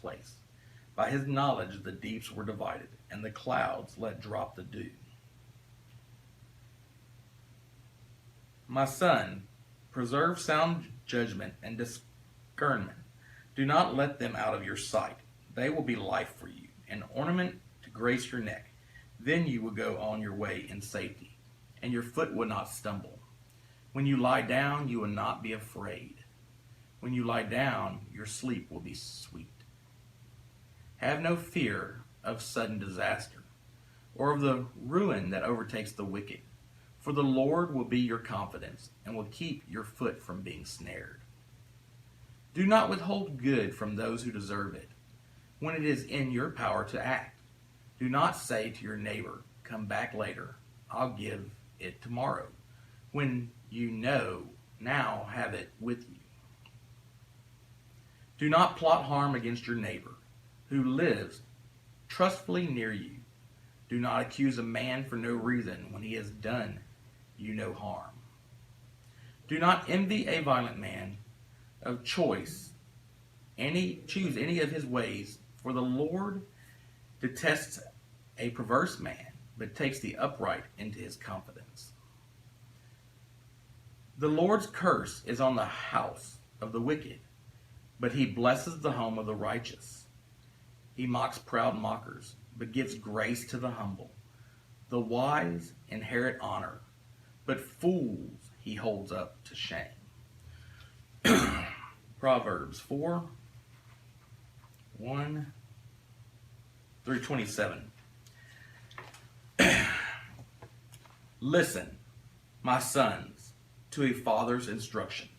place. By his knowledge the deeps were divided, and the clouds let drop the dew. My son, preserve sound judgment and discernment. Do not let them out of your sight. They will be life for you, an ornament to grace your neck. Then you will go on your way in safety, and your foot will not stumble. When you lie down, you will not be afraid. When you lie down, your sleep will be sweet. Have no fear of sudden disaster, or of the ruin that overtakes the wicked. For the Lord will be your confidence, and will keep your foot from being snared. Do not withhold good from those who deserve it, when it is in your power to act. Do not say to your neighbor, come back later, I'll give it tomorrow, when you now have it with you. Do not plot harm against your neighbor, who lives trustfully near you. Do not accuse a man for no reason when he has done you no harm. Do not envy a violent man of choose any of his ways, for the Lord detests a perverse man, but takes the upright into his confidence. The Lord's curse is on the house of the wicked, but he blesses the home of the righteous. He mocks proud mockers, but gives grace to the humble. The wise inherit honor, but fools he holds up to shame. Proverbs 4, 1 through 27. Listen, my sons, to a father's instructions.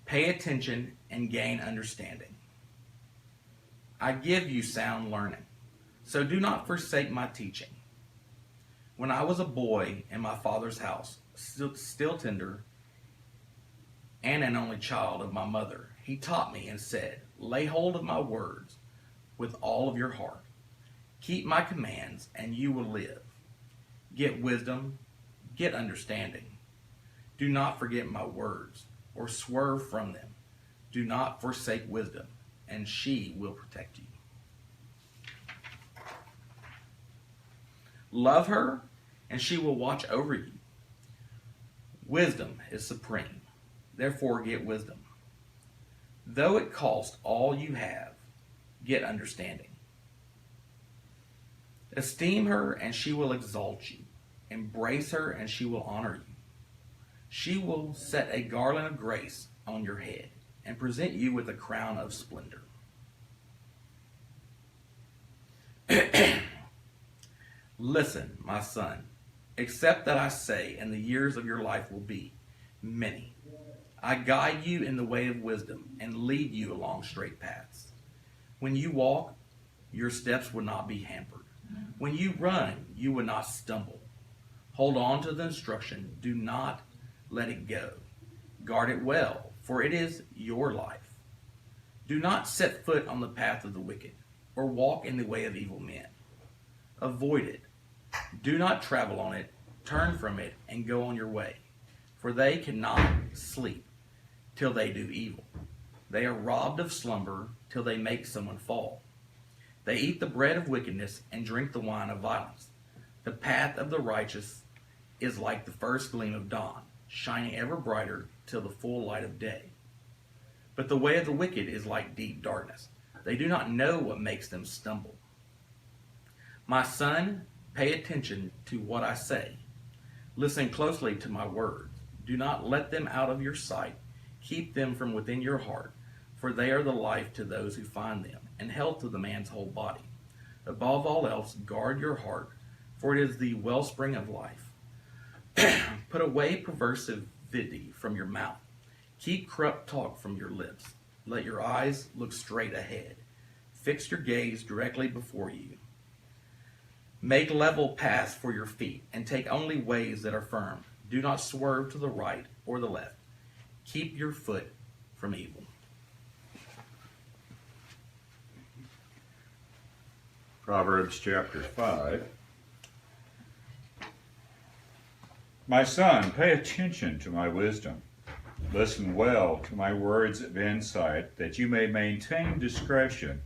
Pay attention and gain understanding. I give you sound learning, so do not forsake my teaching. When I was a boy in my father's house, still tender, and an only child of my mother, he taught me and said, lay hold of my words with all of your heart. Keep my commands, and you will live. Get wisdom, get understanding. Do not forget my words, or swerve from them. Do not forsake wisdom, and she will protect you. Love her, and she will watch over you. Wisdom is supreme, therefore get wisdom. Though it cost all you have, get understanding. Esteem her, and she will exalt you. Embrace her, and she will honor you. She will set a garland of grace on your head, and present you with a crown of splendor. Listen, my son, accept that I say, and the years of your life will be many. I guide you in the way of wisdom, and lead you along straight paths. When you walk, your steps will not be hampered. When you run, you will not stumble. Hold on to the instruction. Do not let it go. Guard it well, for it is your life. Do not set foot on the path of the wicked, or walk in the way of evil men. Avoid it. Do not travel on it. Turn from it and go on your way, for they cannot sleep till they do evil. They are robbed of slumber till they make someone fall. They eat the bread of wickedness and drink the wine of violence. The path of the righteous is like the first gleam of dawn, shining ever brighter till the full light of day. But the way of the wicked is like deep darkness. They do not know what makes them stumble. My son, pay attention to what I say. Listen closely to my words. Do not let them out of your sight. Keep them from within your heart, for they are the life to those who find them, and health to the man's whole body. Above all else, guard your heart, for it is the wellspring of life. Put away perversity from your mouth. Keep corrupt talk from your lips. Let your eyes look straight ahead. Fix your gaze directly before you. Make level paths for your feet, and take only ways that are firm. Do not swerve to the right or the left. Keep your foot from evil. Proverbs chapter 5. My son, pay attention to my wisdom. Listen well to my words of insight, that you may maintain discretion,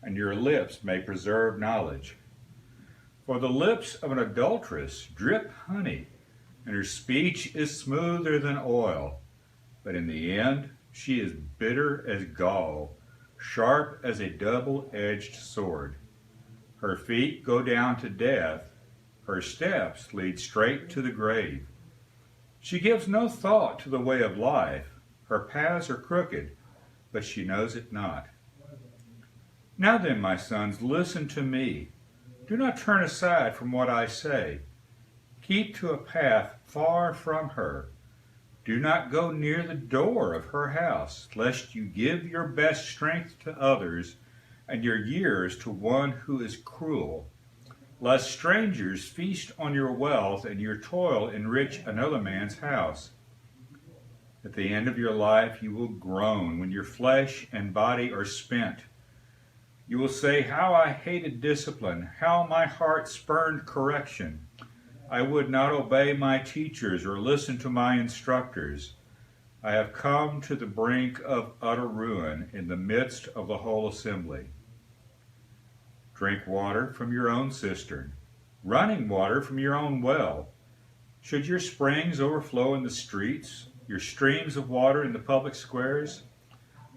and your lips may preserve knowledge. For the lips of an adulteress drip honey, and her speech is smoother than oil. But in the end she is bitter as gall, sharp as a double-edged sword. Her feet go down to death, her steps lead straight to the grave. She gives no thought to the way of life, her paths are crooked, but she knows it not. Now then, my sons, listen to me. Do not turn aside from what I say. Keep to a path far from her. Do not go near the door of her house, lest you give your best strength to others and your years to one who is cruel, lest strangers feast on your wealth and your toil enrich another man's house. At the end of your life you will groan when your flesh and body are spent. You will say, how I hated discipline, how my heart spurned correction. I would not obey my teachers or listen to my instructors. I have come to the brink of utter ruin in the midst of the whole assembly. Drink water from your own cistern, running water from your own well. Should your springs overflow in the streets, your streams of water in the public squares?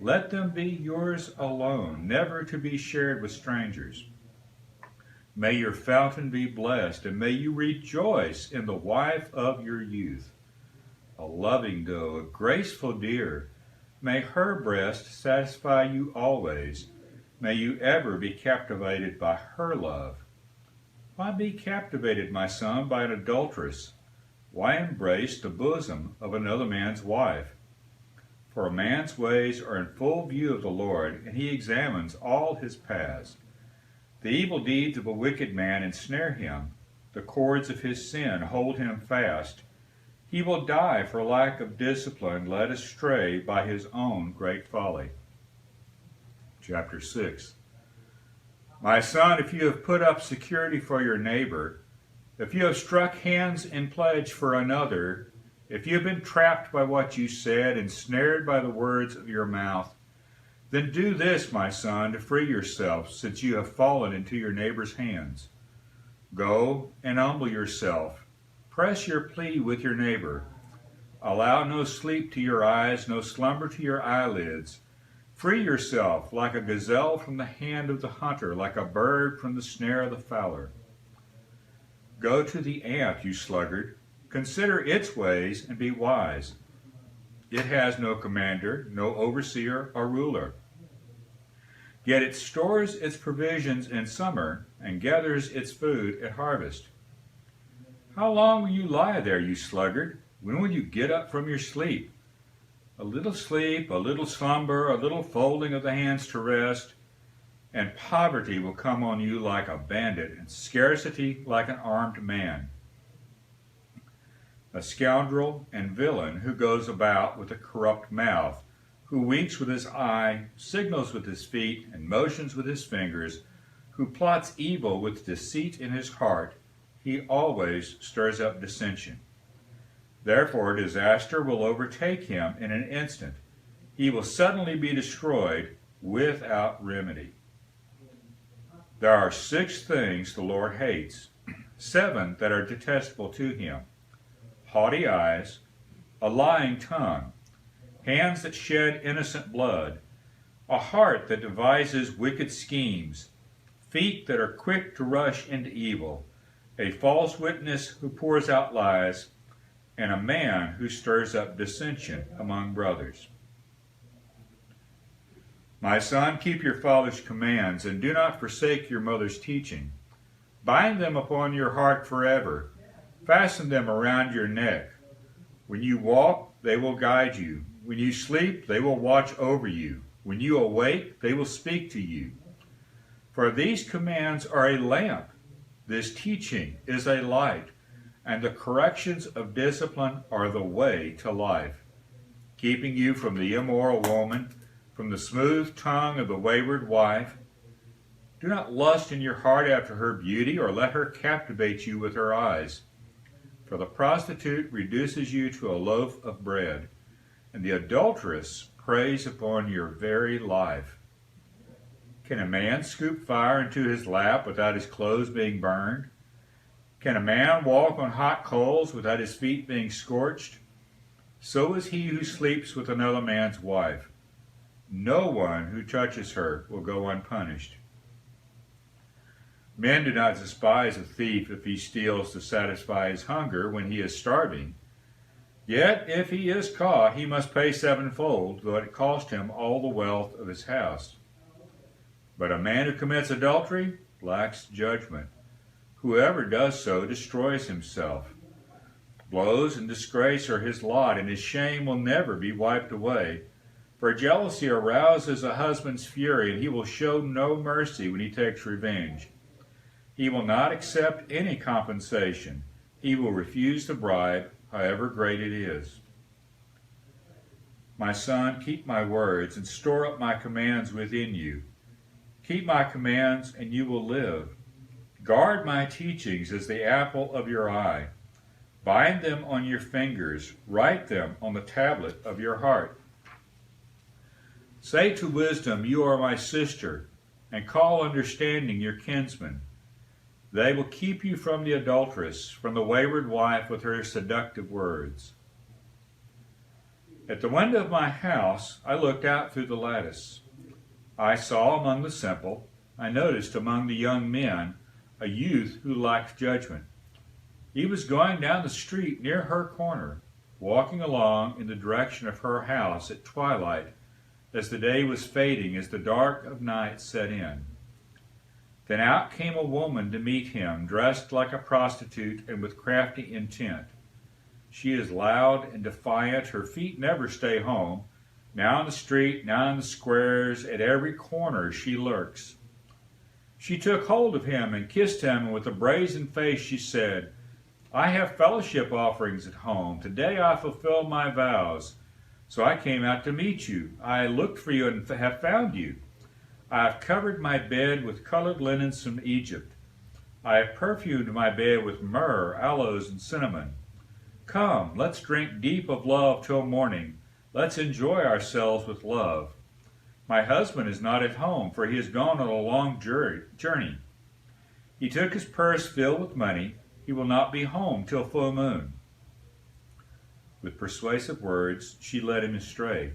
Let them be yours alone, never to be shared with strangers. May your fountain be blessed, and may you rejoice in the wife of your youth. A loving doe, a graceful deer, may her breast satisfy you always. May you ever be captivated by her love. Why be captivated, my son, by an adulteress? Why embrace the bosom of another man's wife? For a man's ways are in full view of the Lord, and he examines all his paths. The evil deeds of a wicked man ensnare him. The cords of his sin hold him fast. He will die for lack of discipline, led astray by his own great folly. Chapter 6. My son, if you have put up security for your neighbor, if you have struck hands in pledge for another, if you have been trapped by what you said, ensnared by the words of your mouth, then do this, my son, to free yourself, since you have fallen into your neighbor's hands. Go and humble yourself. Press your plea with your neighbor. Allow no sleep to your eyes, no slumber to your eyelids. Free yourself like a gazelle from the hand of the hunter, like a bird from the snare of the fowler. Go to the ant, you sluggard. Consider its ways and be wise. It has no commander, no overseer or ruler. Yet it stores its provisions in summer and gathers its food at harvest. How long will you lie there, you sluggard? When will you get up from your sleep? A little sleep, a little slumber, a little folding of the hands to rest, and poverty will come on you like a bandit, and scarcity like an armed man. A scoundrel and villain who goes about with a corrupt mouth, who winks with his eye, signals with his feet, and motions with his fingers, who plots evil with deceit in his heart, he always stirs up dissension. Therefore disaster will overtake him in an instant. He will suddenly be destroyed without remedy. There are 6 things the Lord hates, 7 that are detestable to him: haughty eyes, a lying tongue, hands that shed innocent blood, a heart that devises wicked schemes, feet that are quick to rush into evil, a false witness who pours out lies, and a man who stirs up dissension among brothers. My son, keep your father's commands, and do not forsake your mother's teaching. Bind them upon your heart forever. Fasten them around your neck. When you walk, they will guide you. When you sleep, they will watch over you. When you awake, they will speak to you. For these commands are a lamp. This teaching is a light, and the corrections of discipline are the way to life, keeping you from the immoral woman, from the smooth tongue of the wayward wife. Do not lust in your heart after her beauty, or let her captivate you with her eyes. For the prostitute reduces you to a loaf of bread, and the adulteress preys upon your very life. Can a man scoop fire into his lap without his clothes being burned? Can a man walk on hot coals without his feet being scorched? So is he who sleeps with another man's wife. No one who touches her will go unpunished. Men do not despise a thief if he steals to satisfy his hunger when he is starving. Yet if he is caught, he must pay sevenfold, though it cost him all the wealth of his house. But a man who commits adultery lacks judgment. Whoever does so destroys himself. Blows and disgrace are his lot, and his shame will never be wiped away. For jealousy arouses a husband's fury, and he will show no mercy when he takes revenge. He will not accept any compensation. He will refuse the bribe, however great it is. My son, keep my words and store up my commands within you. Keep my commands, and you will live. Guard my teachings as the apple of your eye. Bind them on your fingers. Write them on the tablet of your heart. Say to wisdom, you are my sister, and call understanding your kinsman. They will keep you from the adulteress, from the wayward wife with her seductive words. At the window of my house, I looked out through the lattice. I saw among the simple, I noticed among the young men, a youth who lacked judgment. He was going down the street near her corner, walking along in the direction of her house at twilight, as the day was fading, as the dark of night set in. Then out came a woman to meet him, dressed like a prostitute and with crafty intent. She is loud and defiant. Her feet never stay home. Now in the street, now in the squares, at every corner she lurks. She took hold of him and kissed him, and with a brazen face she said, I have fellowship offerings at home. Today I fulfill my vows. So I came out to meet you. I looked for you and have found you. I have covered my bed with colored linens from Egypt. I have perfumed my bed with myrrh, aloes, and cinnamon. Come, let's drink deep of love till morning. Let's enjoy ourselves with love. My husband is not at home, for he has gone on a long journey. He took his purse filled with money. He will not be home till full moon. With persuasive words, she led him astray.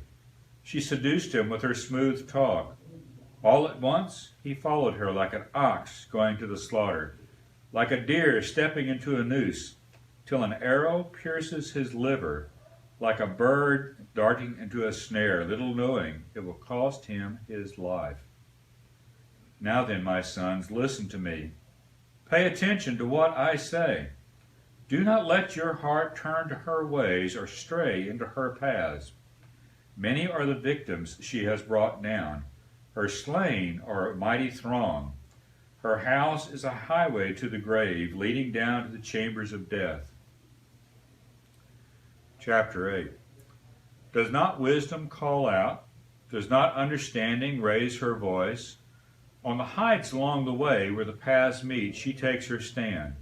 She seduced him with her smooth talk. All at once, he followed her like an ox going to the slaughter, like a deer stepping into a noose, till an arrow pierces his liver, like a bird darting into a snare, little knowing it will cost him his life. Now then, my sons, listen to me. Pay attention to what I say. Do not let your heart turn to her ways or stray into her paths. Many are the victims she has brought down. Her slain are a mighty throng. Her house is a highway to the grave, leading down to the chambers of death. Chapter 8. Does not wisdom call out? Does not understanding raise her voice? On the heights along the way where the paths meet, she takes her stand.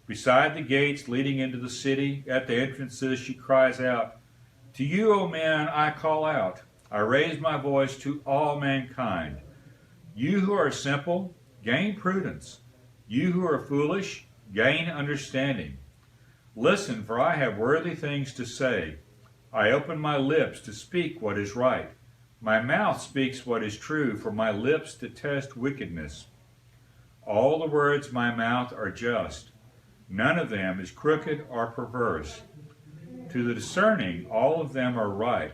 Beside the gates leading into the city, at the entrances, she cries out, To you, O men, I call out. I raise my voice to all mankind. You who are simple, gain prudence. You who are foolish, gain understanding. Listen, for I have worthy things to say. I open my lips to speak what is right. My mouth speaks what is true, for my lips detest wickedness. All the words of my mouth are just. None of them is crooked or perverse. To the discerning, all of them are right.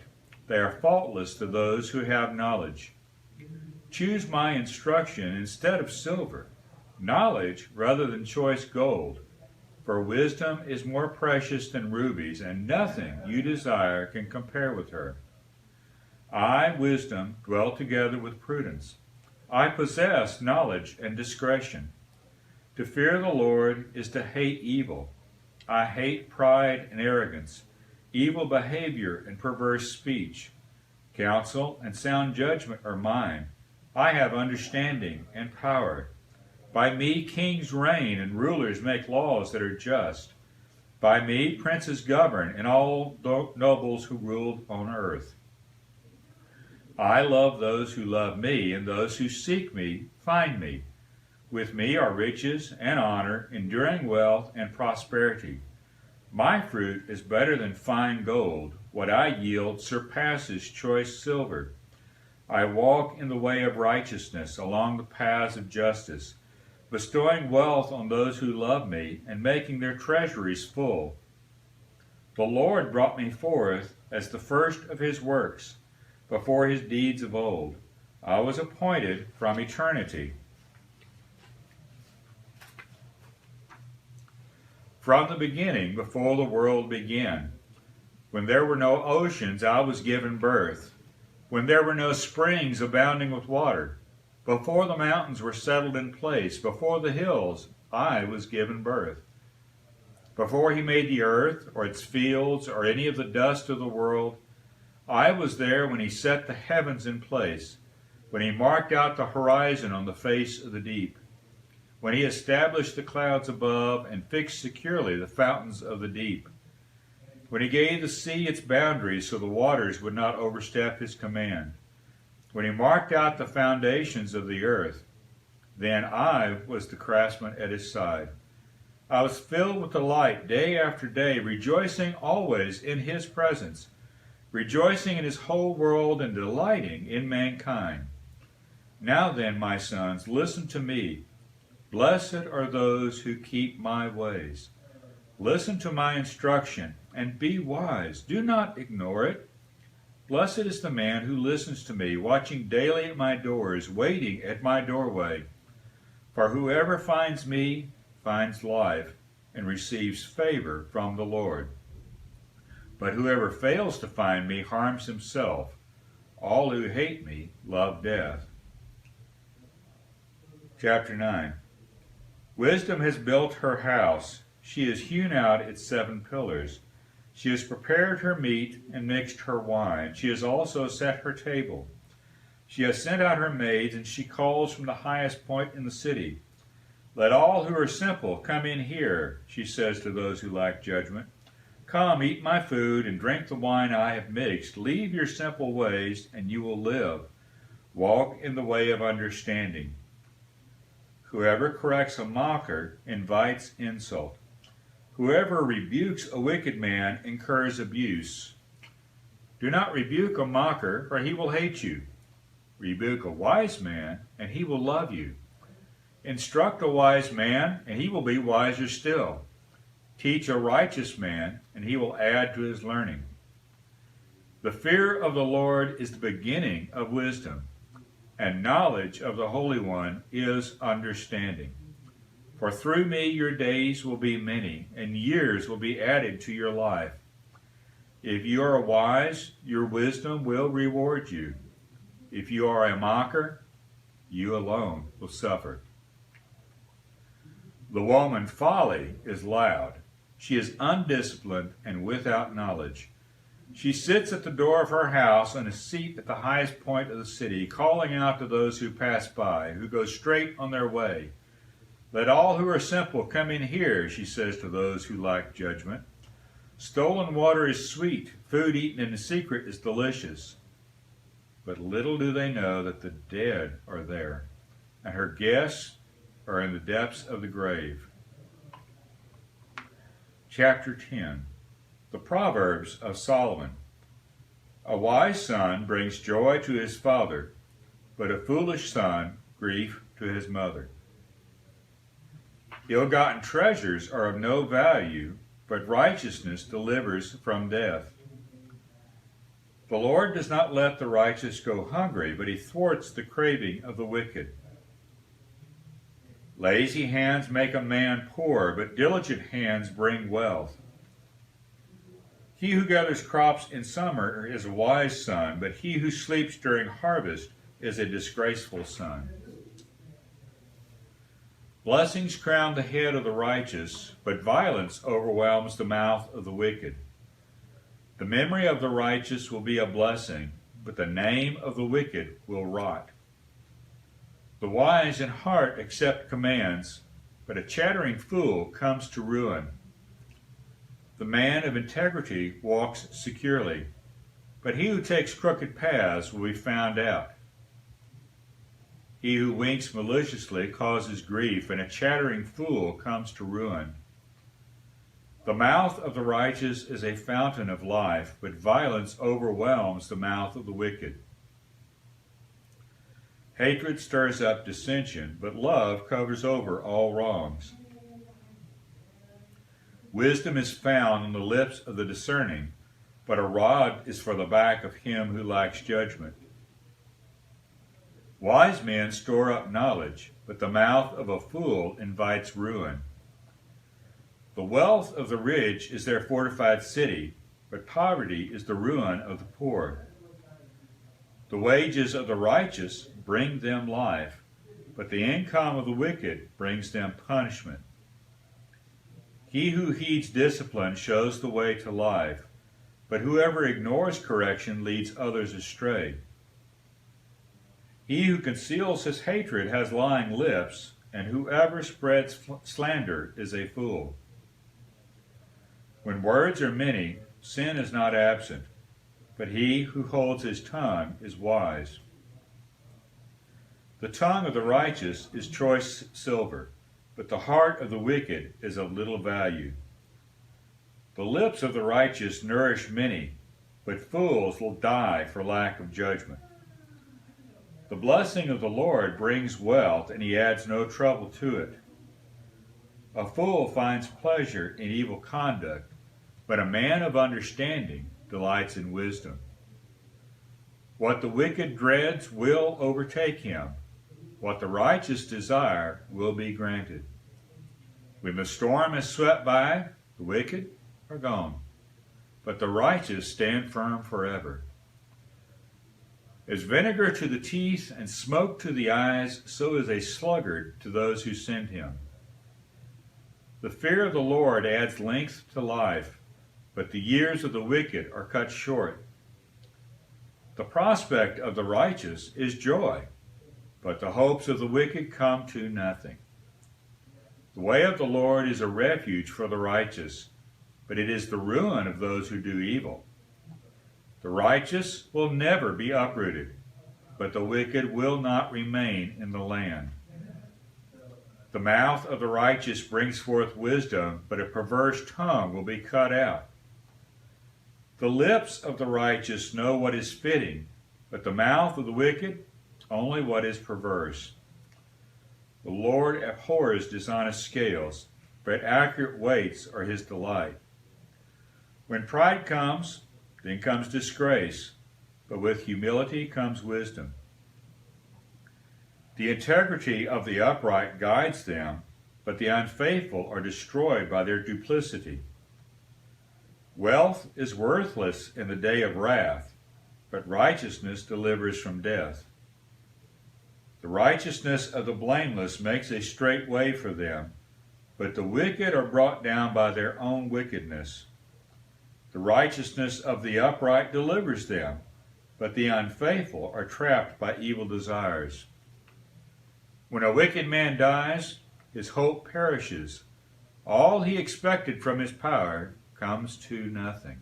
They are faultless to those who have knowledge. Choose my instruction instead of silver, knowledge rather than choice gold. For wisdom is more precious than rubies, and nothing you desire can compare with her. I, wisdom, dwell together with prudence. I possess knowledge and discretion. To fear the Lord is to hate evil. I hate pride and arrogance, evil behavior and perverse speech. Counsel and sound judgment are mine. I have understanding and power. By me kings reign and rulers make laws that are just. By me princes govern, and all nobles who ruled on earth. I love those who love me, and those who seek me find me. With me are riches and honor, enduring wealth and prosperity. My fruit is better than fine gold. What I yield surpasses choice silver. I walk in the way of righteousness, along the paths of justice, bestowing wealth on those who love me, and making their treasuries full. The Lord brought me forth as the first of his works, before his deeds of old. I was appointed from eternity. From the beginning, before the world began, when there were no oceans, I was given birth, when there were no springs abounding with water, before the mountains were settled in place, before the hills, I was given birth. Before he made the earth, or its fields, or any of the dust of the world, I was there when he set the heavens in place, when he marked out the horizon on the face of the deep, when he established the clouds above and fixed securely the fountains of the deep, when he gave the sea its boundaries so the waters would not overstep his command, when he marked out the foundations of the earth. Then I was the craftsman at his side. I was filled with delight day after day, rejoicing always in his presence, rejoicing in his whole world and delighting in mankind. Now then, my sons, listen to me. Blessed are those who keep my ways. Listen to my instruction and be wise. Do not ignore it. Blessed is the man who listens to me, watching daily at my doors, waiting at my doorway. For whoever finds me finds life and receives favor from the Lord. But whoever fails to find me harms himself. All who hate me love death. Chapter 9. Wisdom has built her house. She has hewn out its 7 pillars. She has prepared her meat and mixed her wine. She has also set her table. She has sent out her maids, and she calls from the highest point in the city. Let all who are simple come in here, she says to those who lack judgment. Come, eat my food and drink the wine I have mixed. Leave your simple ways, and you will live. Walk in the way of understanding. Whoever corrects a mocker invites insult. Whoever rebukes a wicked man incurs abuse. Do not rebuke a mocker, or he will hate you. Rebuke a wise man, and he will love you. Instruct a wise man, and he will be wiser still. Teach a righteous man, and he will add to his learning. The fear of the Lord is the beginning of wisdom, and knowledge of the Holy One is understanding. For through me your days will be many, and years will be added to your life. If you are wise, your wisdom will reward you. If you are a mocker, you alone will suffer. The woman folly is loud. She is undisciplined and without knowledge. She sits at the door of her house on a seat at the highest point of the city, calling out to those who pass by, who go straight on their way. Let all who are simple come in here, she says to those who lack judgment. Stolen water is sweet, food eaten in secret is delicious. But little do they know that the dead are there, and her guests are in the depths of the grave. Chapter 10. The Proverbs of Solomon. A wise son brings joy to his father, but a foolish son grief to his mother. Ill-gotten treasures are of no value, but righteousness delivers from death. The Lord does not let the righteous go hungry, but he thwarts the craving of the wicked. Lazy hands make a man poor, but diligent hands bring wealth. He who gathers crops in summer is a wise son, but he who sleeps during harvest is a disgraceful son. Blessings crown the head of the righteous, but violence overwhelms the mouth of the wicked. The memory of the righteous will be a blessing, but the name of the wicked will rot. The wise in heart accept commands, but a chattering fool comes to ruin. The man of integrity walks securely, but he who takes crooked paths will be found out. He who winks maliciously causes grief, and a chattering fool comes to ruin. The mouth of the righteous is a fountain of life, but violence overwhelms the mouth of the wicked. Hatred stirs up dissension, but love covers over all wrongs. Wisdom is found on the lips of the discerning, but a rod is for the back of him who lacks judgment. Wise men store up knowledge, but the mouth of a fool invites ruin. The wealth of the rich is their fortified city, but poverty is the ruin of the poor. The wages of the righteous bring them life, but the income of the wicked brings them punishment. He who heeds discipline shows the way to life, but whoever ignores correction leads others astray. He who conceals his hatred has lying lips, and whoever spreads slander is a fool. When words are many, sin is not absent, but he who holds his tongue is wise. The tongue of the righteous is choice silver, but the heart of the wicked is of little value. The lips of the righteous nourish many, but fools will die for lack of judgment. The blessing of the Lord brings wealth, and he adds no trouble to it. A fool finds pleasure in evil conduct, but a man of understanding delights in wisdom. What the wicked dreads will overtake him. What the righteous desire will be granted. When the storm is swept by, the wicked are gone, but the righteous stand firm forever. As vinegar to the teeth and smoke to the eyes, so is a sluggard to those who send him. The fear of the Lord adds length to life, but the years of the wicked are cut short. The prospect of the righteous is joy, but the hopes of the wicked come to nothing. The way of the Lord is a refuge for the righteous, but it is the ruin of those who do evil. The righteous will never be uprooted, but the wicked will not remain in the land. The mouth of the righteous brings forth wisdom, but a perverse tongue will be cut out. The lips of the righteous know what is fitting, but the mouth of the wicked only what is perverse. The Lord abhors dishonest scales, but accurate weights are his delight. When pride comes, then comes disgrace, but with humility comes wisdom. The integrity of the upright guides them, but the unfaithful are destroyed by their duplicity. Wealth is worthless in the day of wrath, but righteousness delivers from death. The righteousness of the blameless makes a straight way for them, but the wicked are brought down by their own wickedness. The righteousness of the upright delivers them, but the unfaithful are trapped by evil desires. When a wicked man dies, his hope perishes. All he expected from his power comes to nothing.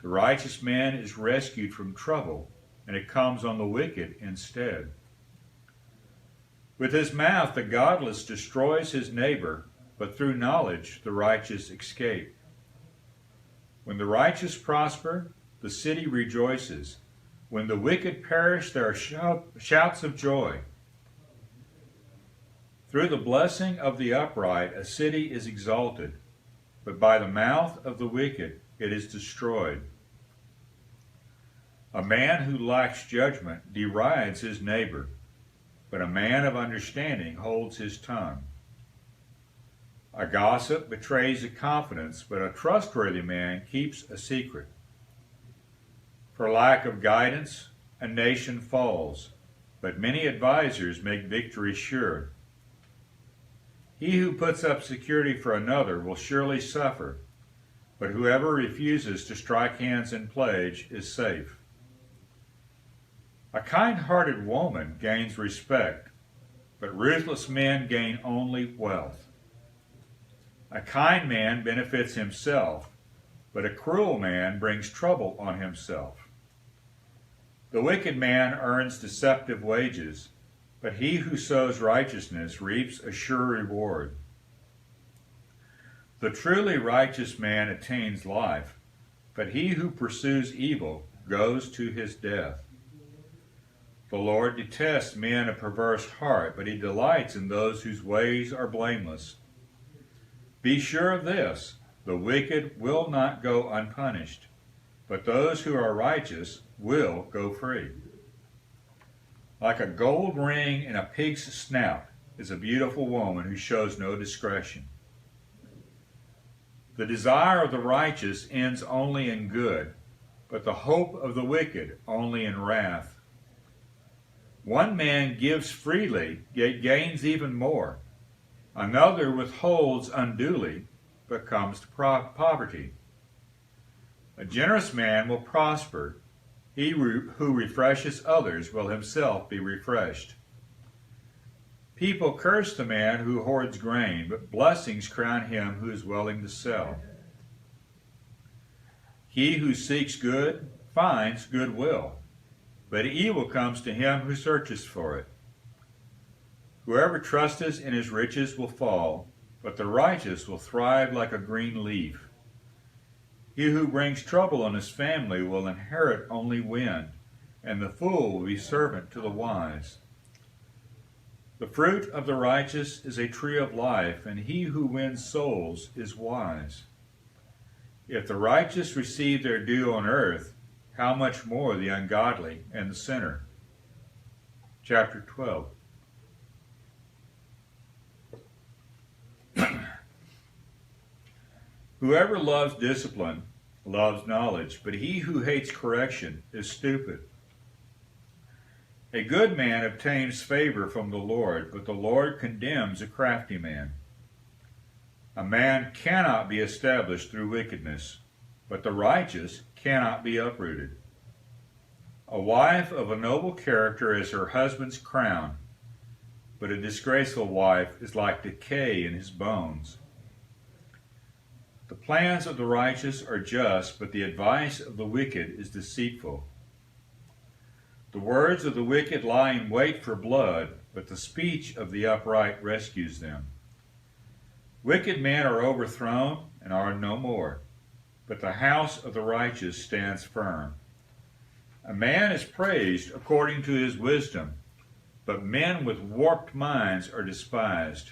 The righteous man is rescued from trouble, and it comes on the wicked instead. With his mouth the godless destroys his neighbor, but through knowledge the righteous escape. When the righteous prosper, the city rejoices. When the wicked perish, there are shouts of joy. Through the blessing of the upright, a city is exalted, but by the mouth of the wicked it is destroyed. A man who lacks judgment derides his neighbor, but a man of understanding holds his tongue. A gossip betrays a confidence, but a trustworthy man keeps a secret. For lack of guidance, a nation falls, but many advisers make victory sure. He who puts up security for another will surely suffer, but whoever refuses to strike hands in pledge is safe. A kind-hearted woman gains respect, but ruthless men gain only wealth. A kind man benefits himself, but a cruel man brings trouble on himself. The wicked man earns deceptive wages, but he who sows righteousness reaps a sure reward. The truly righteous man attains life, but he who pursues evil goes to his death. The Lord detests men of perverse heart, but he delights in those whose ways are blameless. Be sure of this, the wicked will not go unpunished, but those who are righteous will go free. Like a gold ring in a pig's snout is a beautiful woman who shows no discretion. The desire of the righteous ends only in good, but the hope of the wicked only in wrath. One man gives freely, yet gains even more. Another withholds unduly, but comes to poverty. A generous man will prosper. He who refreshes others will himself be refreshed. People curse the man who hoards grain, but blessings crown him who is willing to sell. He who seeks good finds goodwill, but evil comes to him who searches for it. Whoever trusts in his riches will fall, but the righteous will thrive like a green leaf. He who brings trouble on his family will inherit only wind, and the fool will be servant to the wise. The fruit of the righteous is a tree of life, and he who wins souls is wise. If the righteous receive their due on earth, how much more the ungodly and the sinner? Chapter 12. Whoever loves discipline loves knowledge, but he who hates correction is stupid. A good man obtains favor from the Lord, but the Lord condemns a crafty man. A man cannot be established through wickedness, but the righteous cannot be uprooted. A wife of a noble character is her husband's crown, but a disgraceful wife is like decay in his bones. The plans of the righteous are just, but the advice of the wicked is deceitful. The words of the wicked lie in wait for blood, but the speech of the upright rescues them. Wicked men are overthrown and are no more, but the house of the righteous stands firm. A man is praised according to his wisdom, but men with warped minds are despised.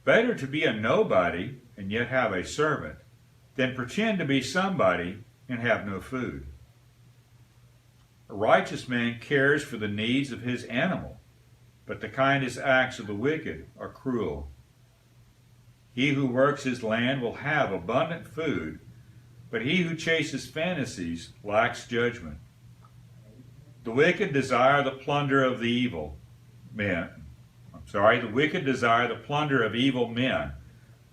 Better to be a nobody and yet have a servant than pretend to be somebody and have no food. A righteous man cares for the needs of his animal, but the kindest acts of the wicked are cruel. He who works his land will have abundant food, but he who chases fantasies lacks judgment. The wicked desire the plunder of the evil men. The wicked desire the plunder of evil men,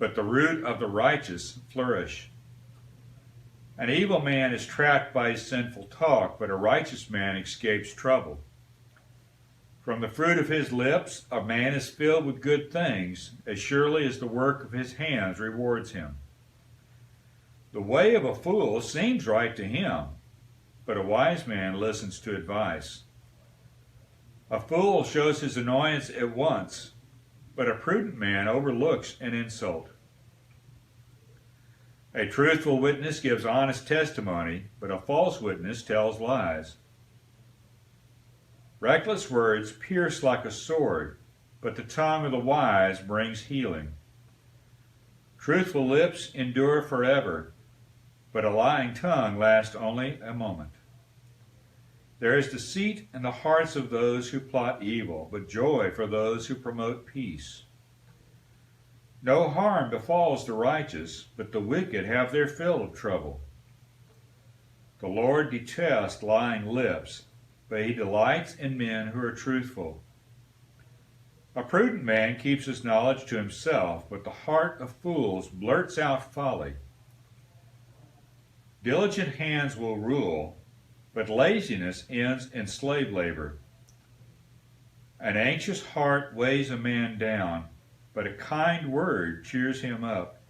but the root of the righteous flourish. An evil man is trapped by his sinful talk, but a righteous man escapes trouble. From the fruit of his lips, a man is filled with good things, as surely as the work of his hands rewards him. The way of a fool seems right to him, but a wise man listens to advice. A fool shows his annoyance at once, but a prudent man overlooks an insult. A truthful witness gives honest testimony, but a false witness tells lies. Reckless words pierce like a sword, but the tongue of the wise brings healing. Truthful lips endure forever, but a lying tongue lasts only a moment. There is deceit in the hearts of those who plot evil, but joy for those who promote peace. No harm befalls the righteous, but the wicked have their fill of trouble. The Lord detests lying lips, but he delights in men who are truthful. A prudent man keeps his knowledge to himself, but the heart of fools blurts out folly. Diligent hands will rule, but laziness ends in slave labor. An anxious heart weighs a man down, but a kind word cheers him up.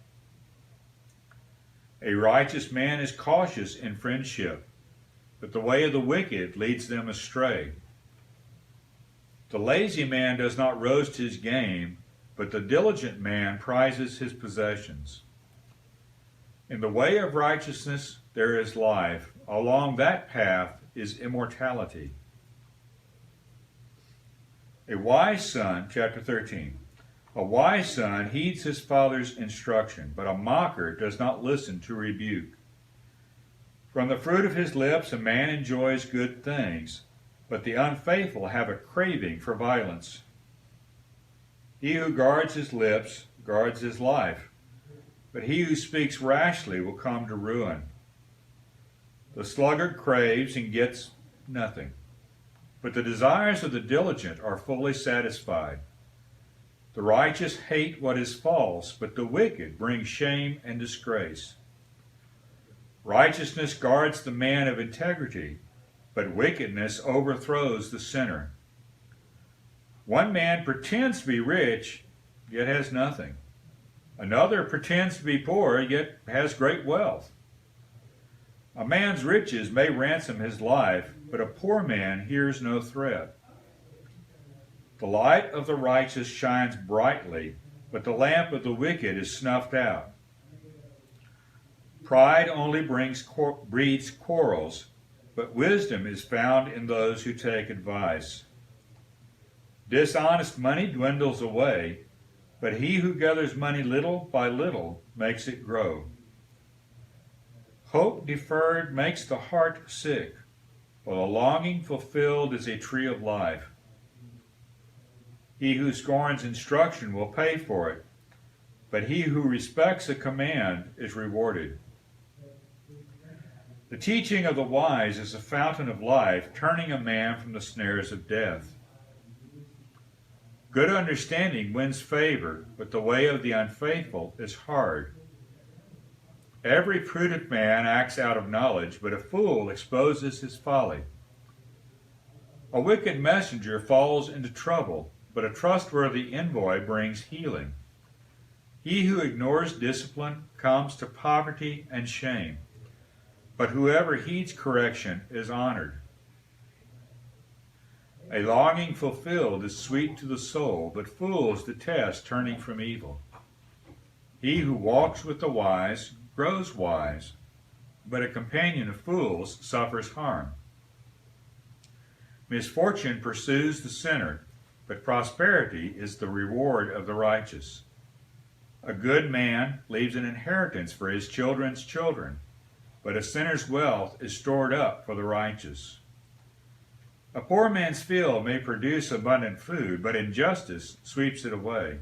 A righteous man is cautious in friendship, but the way of the wicked leads them astray. The lazy man does not roast his game, but the diligent man prizes his possessions. In the way of righteousness there is life. Along that path is immortality. A wise son, chapter 13. A wise son heeds his father's instruction, but a mocker does not listen to rebuke. From the fruit of his lips a man enjoys good things, but the unfaithful have a craving for violence. He who guards his lips guards his life, but he who speaks rashly will come to ruin. The sluggard craves and gets nothing, but the desires of the diligent are fully satisfied. The righteous hate what is false, but the wicked bring shame and disgrace. Righteousness guards the man of integrity, but wickedness overthrows the sinner. One man pretends to be rich, yet has nothing. Another pretends to be poor, yet has great wealth. A man's riches may ransom his life, but a poor man hears no threat. The light of the righteous shines brightly, but the lamp of the wicked is snuffed out. Pride only breeds quarrels, but wisdom is found in those who take advice. Dishonest money dwindles away, but he who gathers money little by little makes it grow. Hope deferred makes the heart sick, while a longing fulfilled is a tree of life. He who scorns instruction will pay for it, but he who respects a command is rewarded. The teaching of the wise is a fountain of life, turning a man from the snares of death. Good understanding wins favor, but the way of the unfaithful is hard. Every prudent man acts out of knowledge, but a fool exposes his folly. A wicked messenger falls into trouble, but a trustworthy envoy brings healing. He who ignores discipline comes to poverty and shame, but whoever heeds correction is honored. A longing fulfilled is sweet to the soul, but fools detest turning from evil. He who walks with the wise grows wise, but a companion of fools suffers harm. Misfortune pursues the sinner, but prosperity is the reward of the righteous. A good man leaves an inheritance for his children's children, but a sinner's wealth is stored up for the righteous. A poor man's field may produce abundant food, but injustice sweeps it away.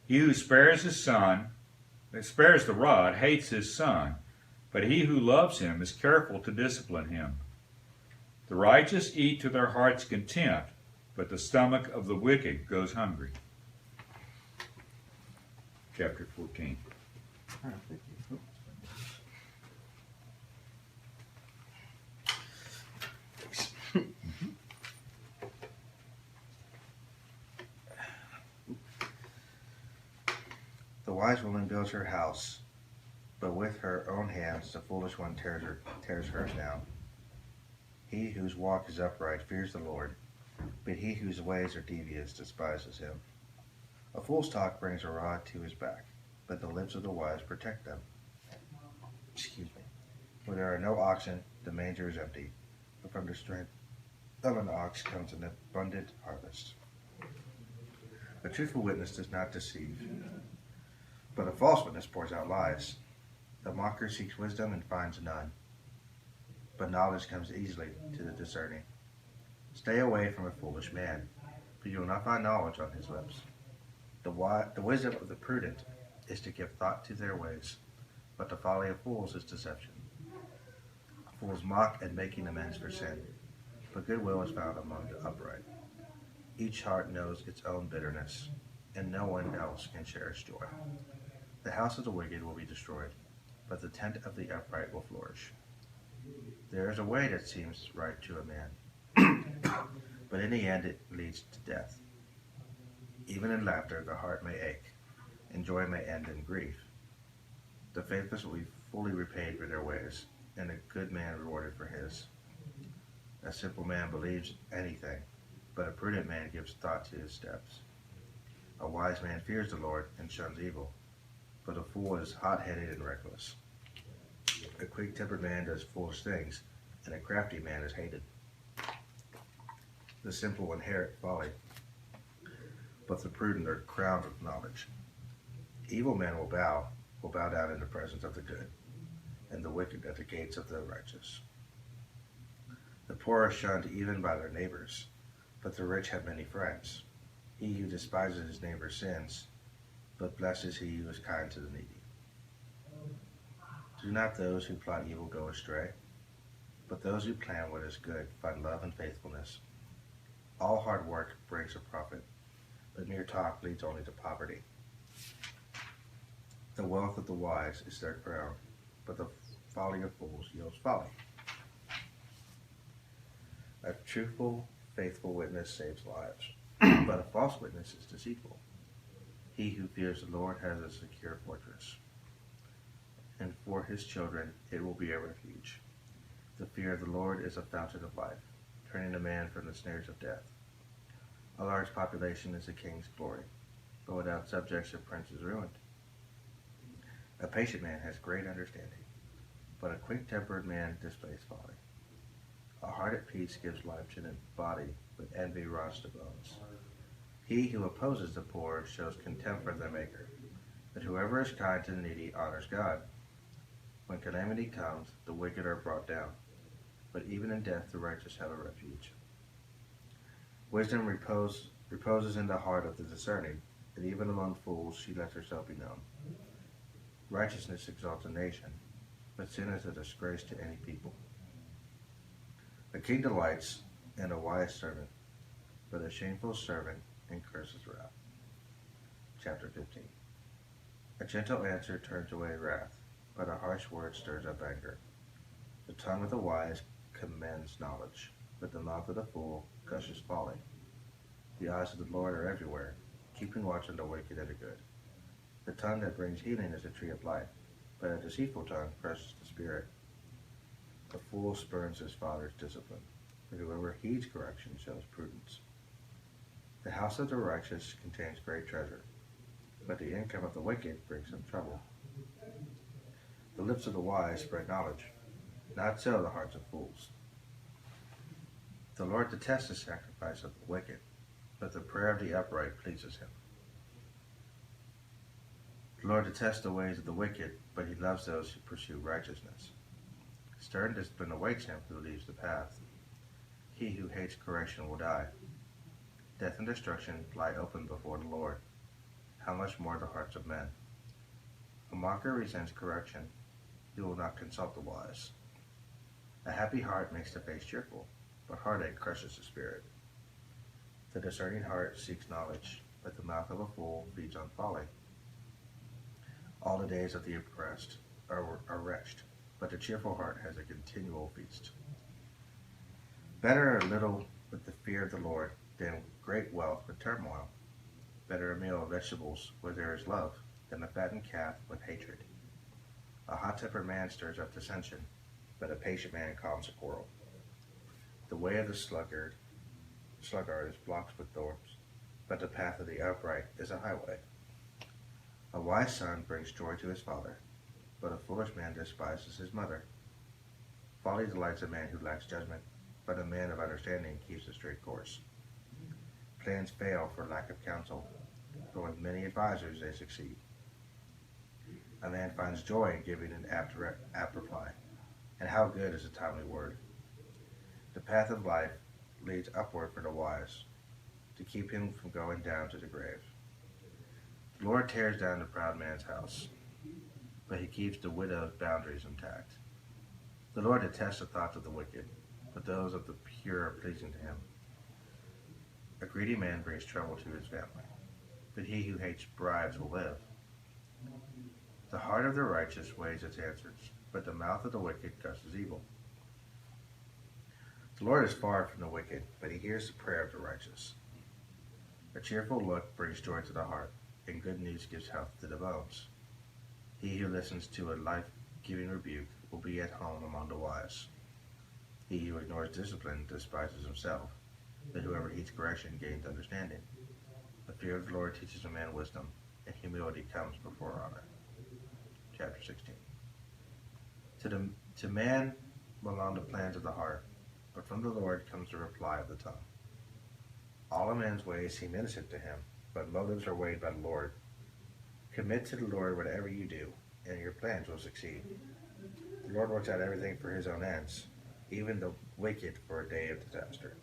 He who spares the rod hates his son, but he who loves him is careful to discipline him. The righteous eat to their heart's content, but the stomach of the wicked goes hungry. Chapter 14. The wise woman builds her house, but with her own hands the foolish one tears hers down. He whose walk is upright fears the Lord, but he whose ways are devious despises him. A fool's talk brings a rod to his back, but the lips of the wise protect them. Where there are no oxen, the manger is empty, but from the strength of an ox comes an abundant harvest. A truthful witness does not deceive, but a false witness pours out lies. The mocker seeks wisdom and finds none, but knowledge comes easily to the discerning. Stay away from a foolish man, for you will not find knowledge on his lips. The wisdom of the prudent is to give thought to their ways, but the folly of fools is deception. Fools mock at making amends for sin, but goodwill is found among the upright. Each heart knows its own bitterness, and no one else can share its joy. The house of the wicked will be destroyed, but the tent of the upright will flourish. There is a way that seems right to a man, but in the end it leads to death. Even in laughter the heart may ache, and joy may end in grief. The faithless will be fully repaid for their ways, and a good man rewarded for his. A simple man believes anything, but a prudent man gives thought to his steps. A wise man fears the Lord and shuns evil, but a fool is hot-headed and reckless. A quick-tempered man does foolish things, and a crafty man is hated. The simple inherit folly, but the prudent are crowned with knowledge. Evil men will bow down in the presence of the good, and the wicked at the gates of the righteous. The poor are shunned even by their neighbors, but the rich have many friends. He who despises his neighbor sins, but blessed is he who is kind to the needy. Do not those who plot evil go astray, but those who plan what is good find love and faithfulness. All hard work brings a profit, but mere talk leads only to poverty. The wealth of the wise is their crown, but the folly of fools yields folly. A truthful, faithful witness saves lives, but a false witness is deceitful. He who fears the Lord has a secure fortress, and for his children it will be a refuge. The fear of the Lord is a fountain of life, turning a man from the snares of death. A large population is a king's glory, but without subjects a prince is ruined. A patient man has great understanding, but a quick-tempered man displays folly. A heart at peace gives life to the body, but envy rots the bones. He who opposes the poor shows contempt for their Maker, but whoever is kind to the needy honors God. When calamity comes, the wicked are brought down, but even in death the righteous have a refuge. Wisdom reposes in the heart of the discerning, and even among fools she lets herself be known. Righteousness exalts a nation, but sin is a disgrace to any people. A king delights in a wise servant, but a shameful servant incurs wrath. Chapter 15. A gentle answer turns away wrath, but a harsh word stirs up anger. The tongue of the wise commends knowledge, but the mouth of the fool gushes folly. The eyes of the Lord are everywhere, keeping watch on the wicked and the good. The tongue that brings healing is a tree of life, but a deceitful tongue crushes the spirit. A fool spurns his father's discipline, but whoever heeds correction shows prudence. The house of the righteous contains great treasure, but the income of the wicked brings them trouble. The lips of the wise spread knowledge, not so the hearts of fools. The Lord detests the sacrifice of the wicked, but the prayer of the upright pleases him. The Lord detests the ways of the wicked, but he loves those who pursue righteousness. Stern discipline awaits him who leaves the path. He who hates correction will die. Death and destruction lie open before the Lord. How much more the hearts of men? A mocker resents correction. He will not consult the wise. A happy heart makes the face cheerful, but heartache crushes the spirit. The discerning heart seeks knowledge, but the mouth of a fool feeds on folly. All the days of the oppressed are wretched, but the cheerful heart has a continual feast. Better a little with the fear of the Lord than great wealth with turmoil. Better a meal of vegetables where there is love than a fattened calf with hatred. A hot-tempered man stirs up dissension, but a patient man calms a quarrel. The way of the sluggard is blocked with thorns, but the path of the upright is a highway. A wise son brings joy to his father, but a foolish man despises his mother. Folly delights a man who lacks judgment, but a man of understanding keeps a straight course. Plans fail for lack of counsel, but with many advisers they succeed. A man finds joy in giving an apt reply, and how good is a timely word. The path of life leads upward for the wise, to keep him from going down to the grave. The Lord tears down the proud man's house, but he keeps the widow's boundaries intact. The Lord detests the thoughts of the wicked, but those of the pure are pleasing to him. A greedy man brings trouble to his family, but he who hates bribes will live. The heart of the righteous weighs its answers, but the mouth of the wicked gushes evil. The Lord is far from the wicked, but he hears the prayer of the righteous. A cheerful look brings joy to the heart, and good news gives health to the bones. He who listens to a life-giving rebuke will be at home among the wise. He who ignores discipline despises himself, but whoever heeds correction gains understanding. The fear of the Lord teaches a man wisdom, and humility comes before honor. Chapter 16. To man belong the plans of the heart, but from the Lord comes the reply of the tongue. All a man's ways seem innocent to him, but motives are weighed by the Lord. Commit to the Lord whatever you do, and your plans will succeed. The Lord works out everything for his own ends, even the wicked for a day of disaster.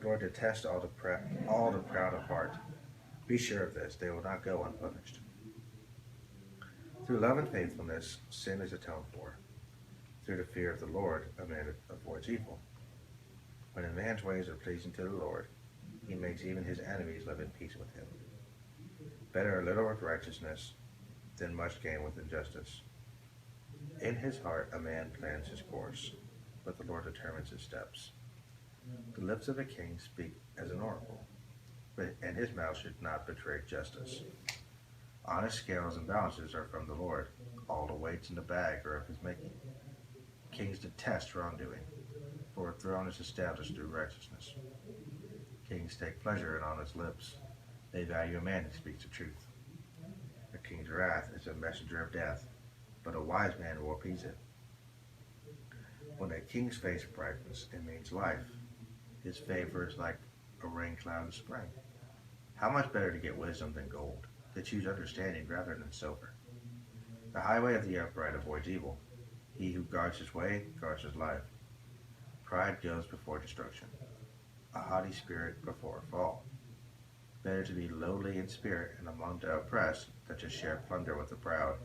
The Lord detests all the proud of heart. Be sure of this, they will not go unpunished. Through love and faithfulness, sin is atoned for. Through the fear of the Lord, a man avoids evil. When a man's ways are pleasing to the Lord, he makes even his enemies live in peace with him. Better a little with righteousness than much gain with injustice. In his heart a man plans his course, but the Lord determines his steps. The lips of a king speak as an oracle, and his mouth should not betray justice. Honest scales and balances are from the Lord. All the weights in the bag are of his making. Kings detest wrongdoing, for a throne is established through righteousness. Kings take pleasure in honest lips. They value a man who speaks the truth. A king's wrath is a messenger of death, but a wise man will appease it. When a king's face brightens, it means life. His favor is like a rain cloud in spring. How much better to get wisdom than gold, to choose understanding rather than silver. The highway of the upright avoids evil. He who guards his way guards his life. Pride goes before destruction, a haughty spirit before a fall. Better to be lowly in spirit and among the oppressed than to share plunder with the proud.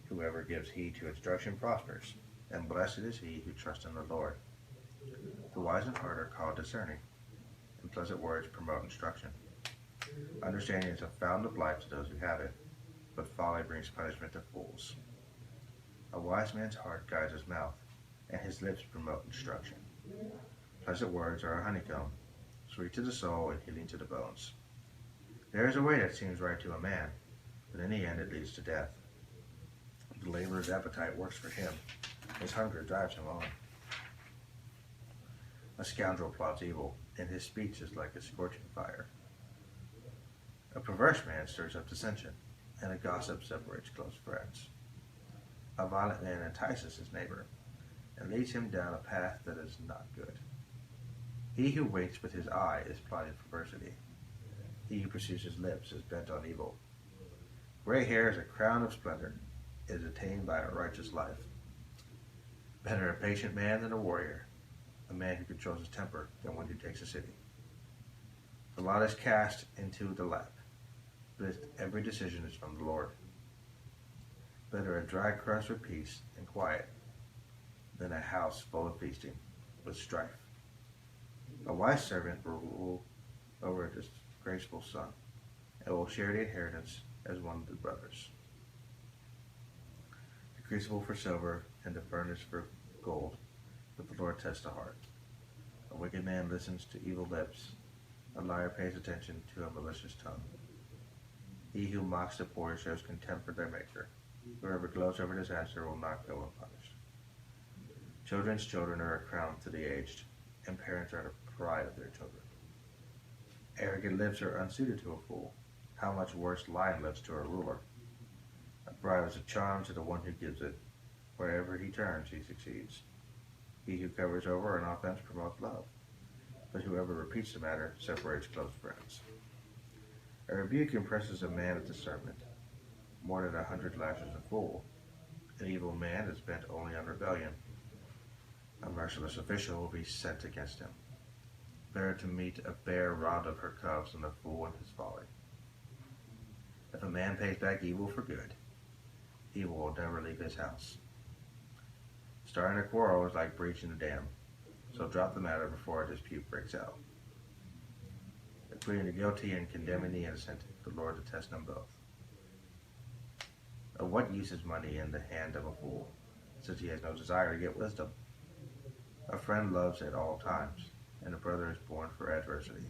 Whoever gives heed to instruction prospers, and blessed is he who trusts in the Lord. The wise in heart are called discerning, and pleasant words promote instruction. Understanding is a fountain of life to those who have it, but folly brings punishment to fools. A wise man's heart guides his mouth, and his lips promote instruction. Pleasant words are a honeycomb, sweet to the soul and healing to the bones. There is a way that seems right to a man, but in the end it leads to death. The laborer's appetite works for him. His hunger drives him on. A scoundrel plots evil, and his speech is like a scorching fire. A perverse man stirs up dissension, and a gossip separates close friends. A violent man entices his neighbor, and leads him down a path that is not good. He who waits with his eye is plotting perversity. He who pursues his lips is bent on evil. Gray hair is a crown of splendor. It is attained by a righteous life. Better a patient man than a warrior, a man who controls his temper than one who takes a city. The lot is cast into the lap, but every decision is from the Lord. Better a dry crust with peace and quiet than a house full of feasting with strife. A wise servant will rule over a disgraceful son, and will share the inheritance as one of the brothers. The crucible for silver and the furnace for gold, but the Lord tests the heart. A wicked man listens to evil lips. A liar pays attention to a malicious tongue. He who mocks the poor shows contempt for their maker. Whoever gloats over disaster will not go unpunished. Children's children are a crown to the aged, and parents are the pride of their children. Arrogant lips are unsuited to a fool. How much worse lying lips to a ruler. A bribe is a charm to the one who gives it. Wherever he turns, he succeeds. He who covers over an offense promotes love, but whoever repeats the matter separates close friends. A rebuke impresses a man of discernment, more than 100 lashes a fool. An evil man is bent only on rebellion. A merciless official will be sent against him. Better to meet a bear robbed of her cubs than a fool in his folly. If a man pays back evil for good, evil will never leave his house. Starting a quarrel is like breaching a dam, so drop the matter before a dispute breaks out. Acquitting the guilty and condemning the innocent, the Lord detests them both. Of what use is money in the hand of a fool, since he has no desire to get wisdom? A friend loves at all times, and a brother is born for adversity.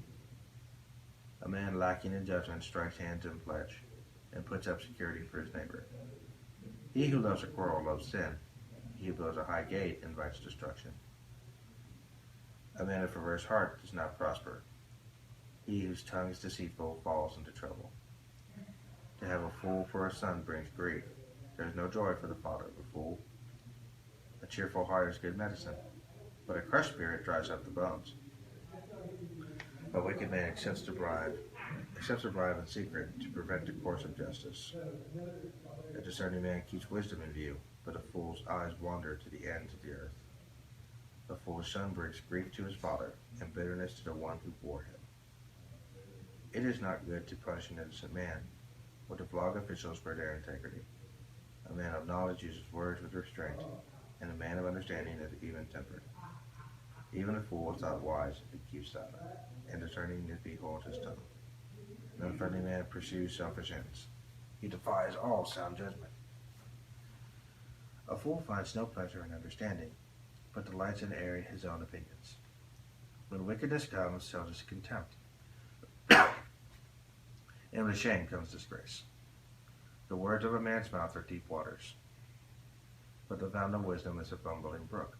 A man lacking in judgment strikes hands in pledge and puts up security for his neighbor. He who loves a quarrel loves sin. He who builds a high gate invites destruction. A man of perverse heart does not prosper. He whose tongue is deceitful falls into trouble. To have a fool for a son brings grief. There is no joy for the father of a fool. A cheerful heart is good medicine, but a crushed spirit dries up the bones. A wicked man accepts a bribe in secret to prevent the course of justice. A discerning man keeps wisdom in view, but a fool's eyes wander to the ends of the earth. A foolish son brings grief to his father, and bitterness to the one who bore him. It is not good to punish an innocent man, or to flog officials for their integrity. A man of knowledge uses words with restraint, and a man of understanding is even-tempered. Even a fool is not wise if he keeps silent, and discerning if he holds his tongue. An unfriendly man pursues selfish ends. He defies all sound judgment. A fool finds no pleasure in understanding, but delights in airing his own opinions. When wickedness comes, so does contempt. And with shame comes disgrace. The words of a man's mouth are deep waters, but the fountain of wisdom is a bubbling brook.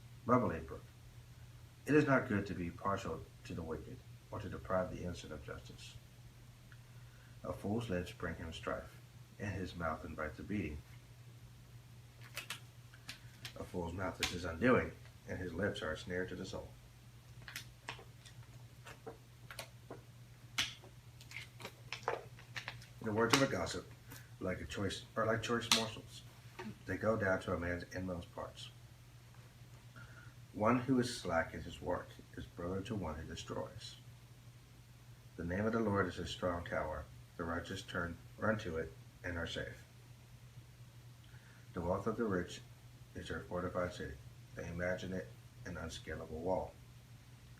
It is not good to be partial to the wicked, or to deprive the innocent of justice. A fool's lips bring him strife, and his mouth invites a beating. A fool's mouth is his undoing, and his lips are a snare to the soul. The words of a gossip are like choice morsels. They go down to a man's inmost parts. One who is slack in his work is brother to one who destroys. The name of the Lord is a strong tower. The righteous run to it and are safe. The wealth of the rich is their fortified city. They imagine it an unscalable wall.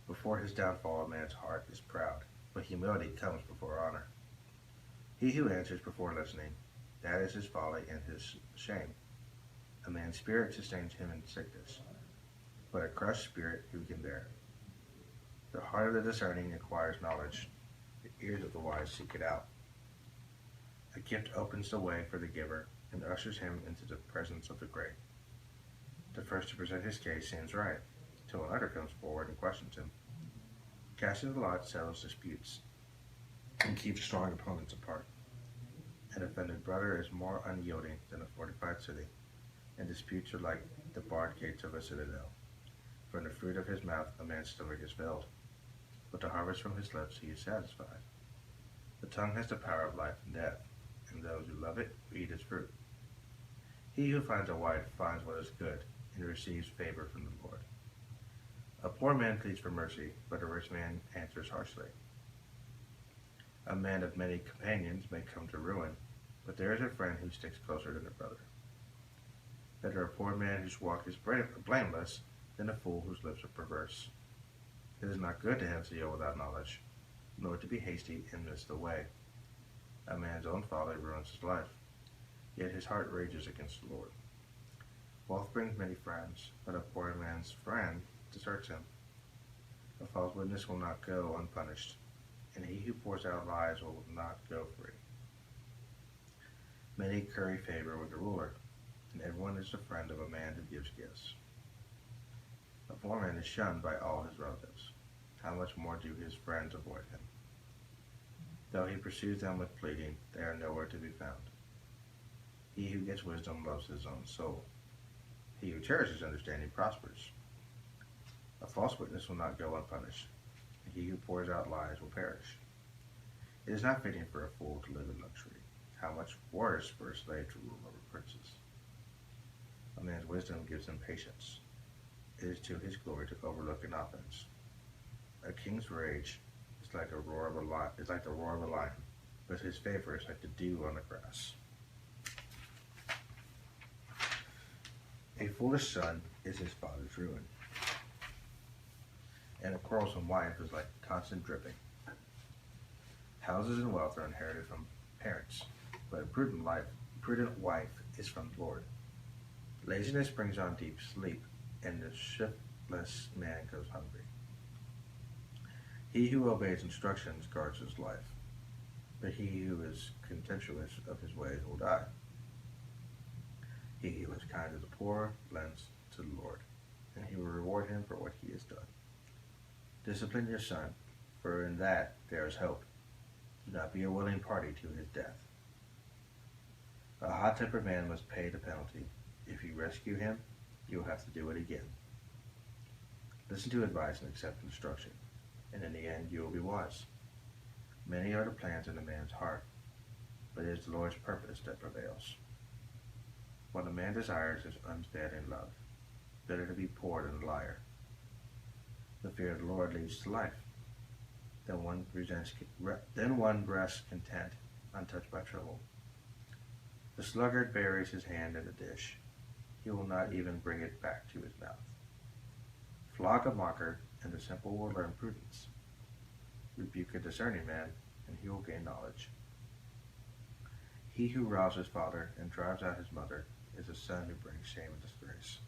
Before his downfall, a man's heart is proud, but humility comes before honor. He who answers before listening, that is his folly and his shame. A man's spirit sustains him in sickness, but a crushed spirit who can bear? The heart of the discerning acquires knowledge. The ears of the wise seek it out. A gift opens the way for the giver and ushers him into the presence of the great. The first to present his case seems right, till another comes forward and questions him. Casting the lot settles disputes and keeps strong opponents apart. An offended brother is more unyielding than a fortified city, and disputes are like the barred gates of a citadel. From the fruit of his mouth a man's stomach is filled, but the harvest from his lips he is satisfied. The tongue has the power of life and death, and those who love it eat its fruit. He who finds a wife finds what is good, and receives favor from the Lord. A poor man pleads for mercy, but a rich man answers harshly. A man of many companions may come to ruin, but there is a friend who sticks closer than a brother. Better a poor man whose walk is blameless than a fool whose lips are perverse. It is not good to have zeal without knowledge, nor to be hasty and miss the way. A man's own folly ruins his life, yet his heart rages against the Lord. Wealth brings many friends, but a poor man's friend deserts him. A false witness will not go unpunished, and he who pours out lies will not go free. Many curry favor with the ruler, and everyone is the friend of a man who gives gifts. A poor man is shunned by all his relatives. How much more do his friends avoid him? Though he pursues them with pleading, they are nowhere to be found. He who gets wisdom loves his own soul. He who cherishes understanding prospers. A false witness will not go unpunished, and he who pours out lies will perish. It is not fitting for a fool to live in luxury. How much worse for a slave to rule over princes. A man's wisdom gives him patience. It is to his glory to overlook an offense. A king's rage is like the roar of a lion, but his favor is like the dew on the grass. A foolish son is his father's ruin, and a quarrelsome wife is like constant dripping. Houses and wealth are inherited from parents, but a prudent wife is from the Lord. Laziness brings on deep sleep, and the shiftless man goes hungry. He who obeys instructions guards his life, but he who is contemptuous of his ways will die. He who is kind to the poor lends to the Lord, and he will reward him for what he has done. Discipline your son, for in that there is hope. Do not be a willing party to his death. A hot-tempered man must pay the penalty. If you rescue him, you will have to do it again. Listen to advice and accept instruction, and in the end you will be wise. Many are the plans in a man's heart, but it is the Lord's purpose that prevails. What a man desires is unfed in love, better to be poor than a liar. The fear of the Lord leads to life. Then one rests content, untouched by trouble. The sluggard buries his hand in the dish. He will not even bring it back to his mouth. Flog a mocker, and the simple will learn prudence. Rebuke a discerning man, and he will gain knowledge. He who robs his father and drives out his mother is a son who brings shame and disgrace.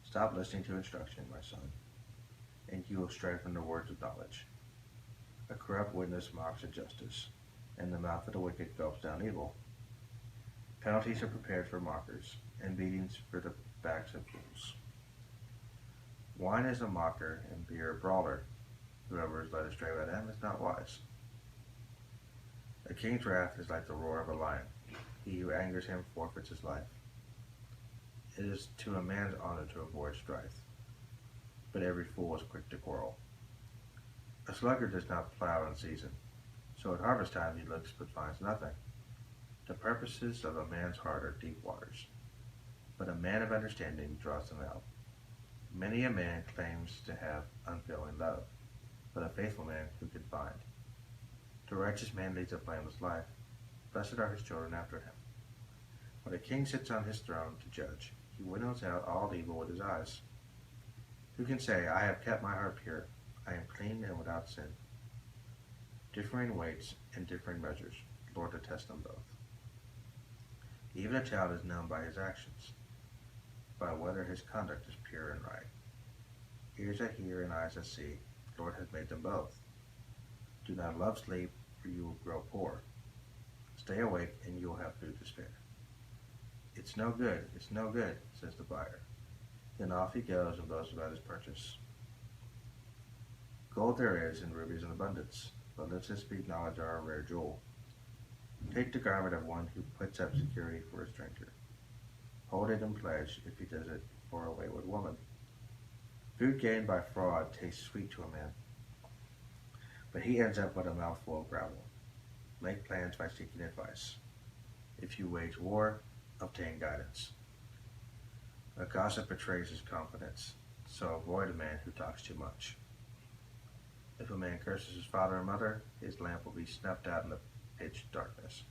Stop listening to instruction, my son, and you will stray from the words of knowledge. A corrupt witness mocks at justice, and the mouth of the wicked gulps down evil. Penalties are prepared for mockers, and beatings for the backs of fools. Wine is a mocker, and beer a brawler. Whoever is led astray by them is not wise. A king's wrath is like the roar of a lion. He who angers him forfeits his life. It is to a man's honor to avoid strife, but every fool is quick to quarrel. A sluggard does not plow in season, so at harvest time he looks but finds nothing. The purposes of a man's heart are deep waters, but a man of understanding draws them out. Many a man claims to have unfailing love, but a faithful man who can find? The righteous man leads a blameless life. Blessed are his children after him. When a king sits on his throne to judge, he winnows out all evil with his eyes. Who can say, I have kept my heart pure, I am clean and without sin? Differing weights and differing measures, the Lord detests them both. Even a child is known by his actions, by whether his conduct is pure and right. Ears that hear and eyes that see, the Lord has made them both. Do not love sleep, or you will grow poor. Stay awake, and you will have food to spare. It's no good, says the buyer. Then off he goes and boasts about his purchase. Gold there is, and rubies in abundance, but lips that speak knowledge are a rare jewel. Take the garment of one who puts up security for his drinker. Hold it in pledge if he does it for a wayward woman. Food gained by fraud tastes sweet to a man, but he ends up with a mouthful of gravel. Make plans by seeking advice. If you wage war, obtain guidance. A gossip betrays his confidence, so avoid a man who talks too much. If a man curses his father and mother, his lamp will be snuffed out in the pitch darkness.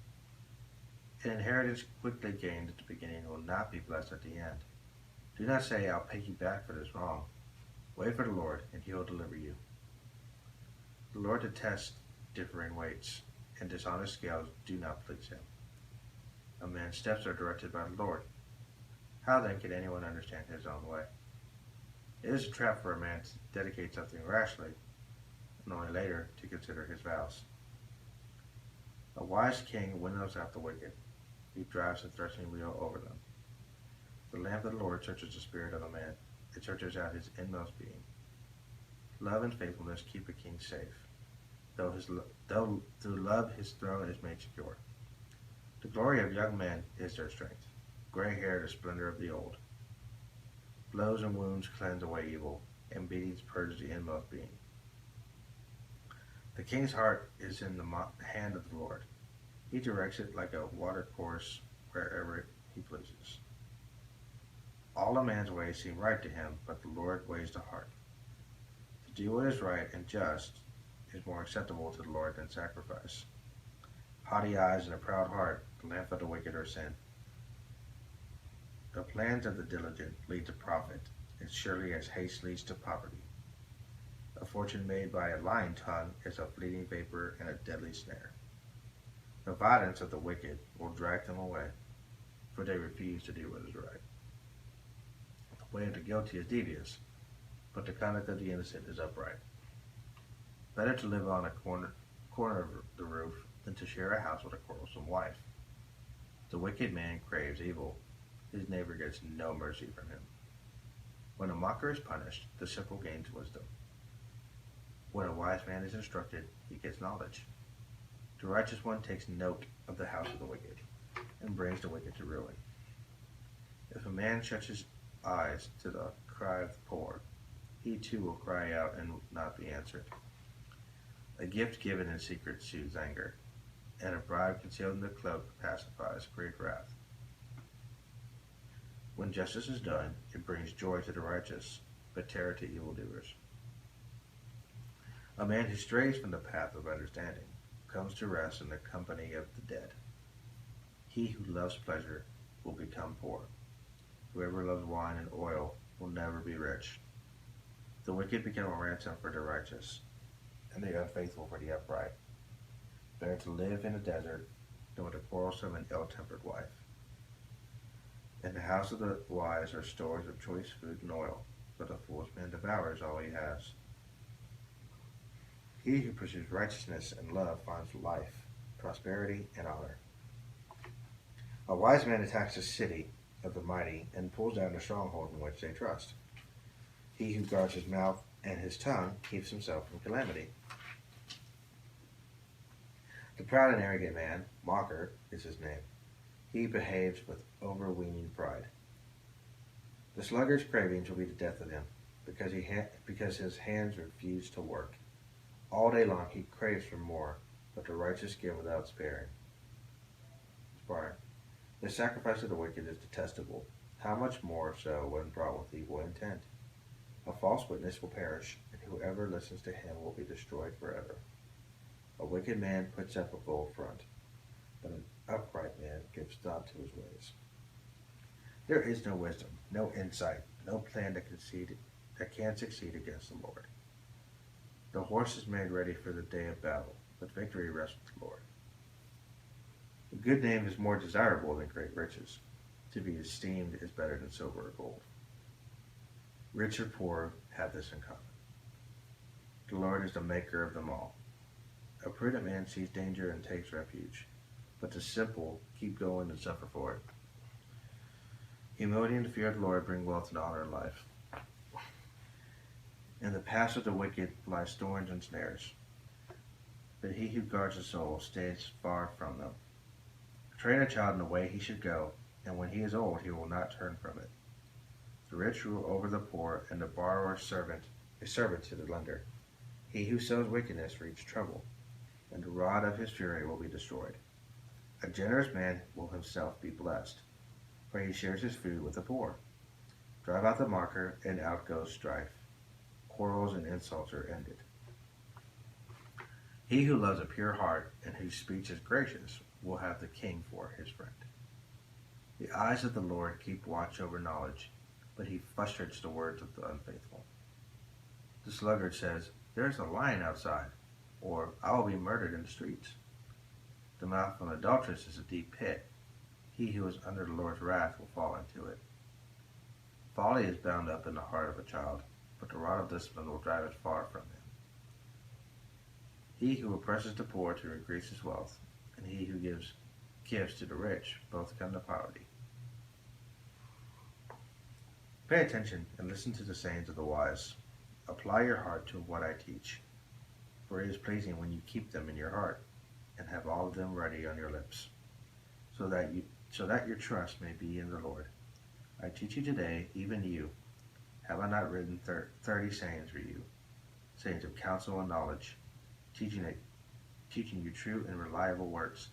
An inheritance quickly gained at the beginning will not be blessed at the end. Do not say, I'll pay you back for this wrong. Wait for the Lord, and he will deliver you. The Lord detests differing weights, and dishonest scales do not please him. A man's steps are directed by the Lord. How then can anyone understand his own way? It is a trap for a man to dedicate something rashly, and only later to consider his vows. A wise king winnows out the wicked. He drives the threshing wheel over them. The lamp of the Lord searches the spirit of a man. It searches out his inmost being. Love and faithfulness keep a king safe. Though through love his throne is made secure. The glory of young men is their strength. Gray hair the splendor of the old. Blows and wounds cleanse away evil, and beatings purge the inmost being. The king's heart is in the hand of the Lord. He directs it like a watercourse wherever he pleases. All a man's ways seem right to him, but the Lord weighs the heart. To do what is right and just is more acceptable to the Lord than sacrifice. Haughty eyes and a proud heart, the lamp of the wicked are sin. The plans of the diligent lead to profit, as surely as haste leads to poverty. A fortune made by a lying tongue is a fleeting vapor and a deadly snare. The violence of the wicked will drag them away, for they refuse to do what is right. The way of the guilty is devious, but the conduct of the innocent is upright. Better to live on a corner of the roof than to share a house with a quarrelsome wife. The wicked man craves evil. His neighbor gets no mercy from him. When a mocker is punished, the simple gains wisdom. When a wise man is instructed, he gets knowledge. The righteous one takes note of the house of the wicked, and brings the wicked to ruin. If a man shuts his eyes to the cry of the poor, he too will cry out and not be answered. A gift given in secret soothes anger, and a bribe concealed in the cloak pacifies great wrath. When justice is done, it brings joy to the righteous, but terror to evildoers. A man who strays from the path of understanding comes to rest in the company of the dead. He who loves pleasure will become poor. Whoever loves wine and oil will never be rich. The wicked become a ransom for the righteous, and the unfaithful for the upright. Better to live in a desert than with a quarrelsome and ill-tempered wife. In the house of the wise are stores of choice food and oil, but a foolish man devours all he has. He who pursues righteousness and love finds life, prosperity, and honor. A wise man attacks the city of the mighty and pulls down the stronghold in which they trust. He who guards his mouth and his tongue keeps himself from calamity. The proud and arrogant man, mocker, is his name. He behaves with overweening pride. The sluggard's cravings will be the death of him, because his hands refuse to work. All day long he craves for more, but the righteous give without sparing. The sacrifice of the wicked is detestable. How much more so when brought with evil intent? A false witness will perish, and whoever listens to him will be destroyed forever. A wicked man puts up a bold front, but an upright man gives thought to his ways. There is no wisdom, no insight, no plan that can succeed against the Lord. The horse is made ready for the day of battle, but victory rests with the Lord. A good name is more desirable than great riches. To be esteemed is better than silver or gold. Rich or poor have this in common. The Lord is the maker of them all. A prudent man sees danger and takes refuge, but the simple keep going and suffer for it. Humility and the fear of the Lord bring wealth and honor in life. In the paths of the wicked lie thorns and snares, but he who guards his soul stays far from them. Train a child in the way he should go, and when he is old he will not turn from it. The rich rule over the poor, and the borrower a servant to the lender. He who sows wickedness reaps trouble, and the rod of his fury will be destroyed. A generous man will himself be blessed, for he shares his food with the poor. Drive out the mocker, and out goes strife. Quarrels and insults are ended. He who loves a pure heart and whose speech is gracious will have the king for his friend. The eyes of the Lord keep watch over knowledge, but he frustrates the words of the unfaithful. The sluggard says, "There is a lion outside," or "I will be murdered in the streets." The mouth of an adulteress is a deep pit. He who is under the Lord's wrath will fall into it. Folly is bound up in the heart of a child, but the rod of discipline will drive it far from him. He who oppresses the poor to increase his wealth, and he who gives gifts to the rich, both come to poverty. Pay attention and listen to the sayings of the wise. Apply your heart to what I teach, for it is pleasing when you keep them in your heart, and have all of them ready on your lips, so that your trust may be in the Lord. I teach you today, even you. Have I not written 30 sayings for you, sayings of counsel and knowledge, teaching you true and reliable words,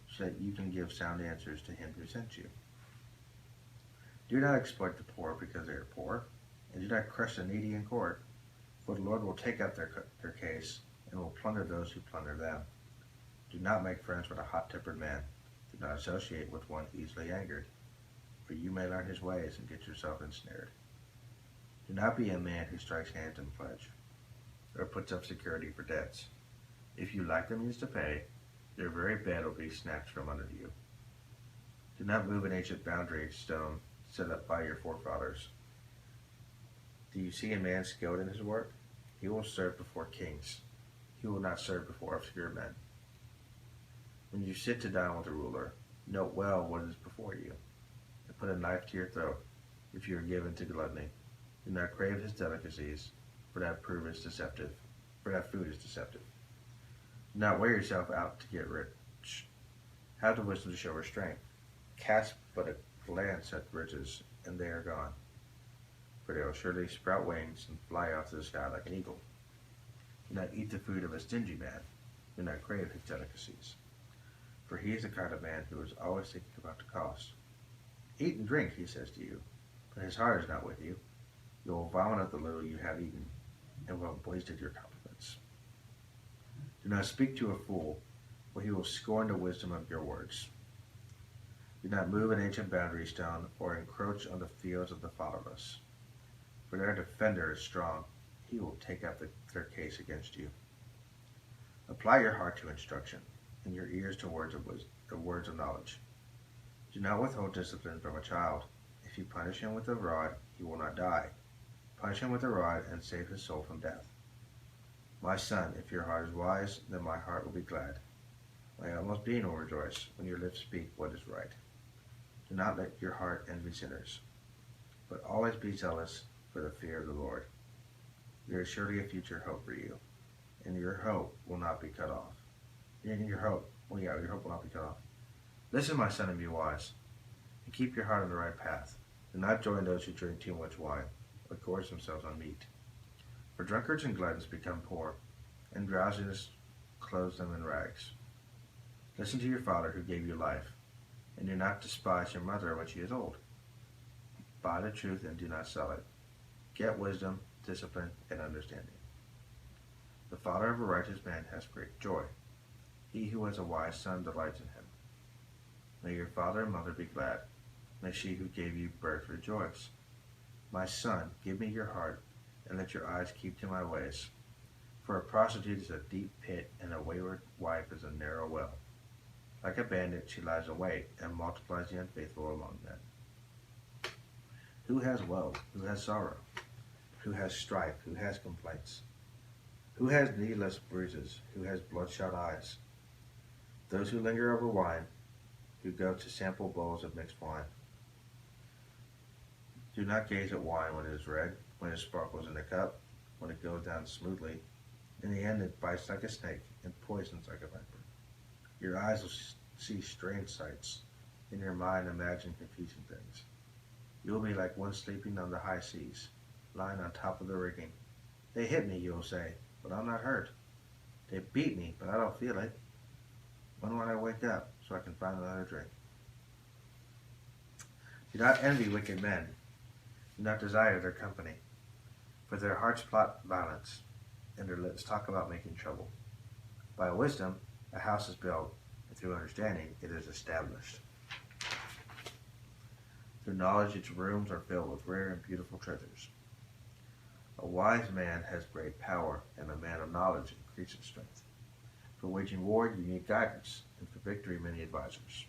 so that you can give sound answers to him who sent you? Do not exploit the poor because they are poor, and do not crush the needy in court, for the Lord will take up their case and will plunder those who plunder them. Do not make friends with a hot-tempered man. Do not associate with one easily angered, for you may learn his ways and get yourself ensnared. Do not be a man who strikes hands in pledge, or puts up security for debts. If you lack the means to pay, your very bed will be snatched from under you. Do not move an ancient boundary stone set up by your forefathers. Do you see a man skilled in his work? He will serve before kings. He will not serve before obscure men. When you sit to dine with a ruler, note well what is before you, and put a knife to your throat if you are given to gluttony. Do not crave his delicacies, for that food is deceptive. Do not wear yourself out to get rich. Have the wisdom to show restraint. Cast but a glance at riches, and they are gone. For they will surely sprout wings and fly off to the sky like an eagle. Do not eat the food of a stingy man. Do not crave his delicacies. For he is the kind of man who is always thinking about the cost. Eat and drink, he says to you, but his heart is not with you. You will vomit up the little you have eaten, and will have wasted your compliments. Do not speak to a fool, for he will scorn the wisdom of your words. Do not move an ancient boundary stone, or encroach on the fields of the fatherless. For their defender is strong, he will take up their case against you. Apply your heart to instruction, and your ears to words of knowledge. Do not withhold discipline from a child. If you punish him with a rod, he will not die. Punish him with a rod, and save his soul from death. My son, if your heart is wise, then my heart will be glad. My utmost being will rejoice when your lips speak what is right. Do not let your heart envy sinners, but always be zealous for the fear of the Lord. There is surely a future hope for you, and your hope will not be cut off. Your hope will not be cut off. Listen, my son, and be wise, and keep your heart on the right path. Do not join those who drink too much wine, or gorge themselves on meat. For drunkards and gluttons become poor, and drowsiness clothes them in rags. Listen to your father who gave you life, and do not despise your mother when she is old. Buy the truth and do not sell it. Get wisdom, discipline, and understanding. The father of a righteous man has great joy. He who has a wise son delights in him. May your father and mother be glad. May she who gave you birth rejoice. My son, give me your heart, and let your eyes keep to my ways. For a prostitute is a deep pit, and a wayward wife is a narrow well. Like a bandit she lies in wait, and multiplies the unfaithful among men. Who has woe? Who has sorrow? Who has strife? Who has complaints? Who has needless bruises? Who has bloodshot eyes? Those who linger over wine, who go to sample bowls of mixed wine. Do not gaze at wine when it is red, when it sparkles in the cup, when it goes down smoothly. In the end it bites like a snake and poisons like a viper. Your eyes will see strange sights, and your mind imagine confusing things. You will be like one sleeping on the high seas, lying on top of the rigging. They hit me, you will say, but I'm not hurt. They beat me, but I don't feel it. When will I wake up so I can find another drink? Do not envy wicked men. Do not desire their company. For their hearts plot violence, and their lips talk about making trouble. By wisdom, a house is built, and through understanding, it is established. Through knowledge, its rooms are filled with rare and beautiful treasures. A wise man has great power, and a man of knowledge increases strength. For waging war, you need guidance, and for victory, many advisors.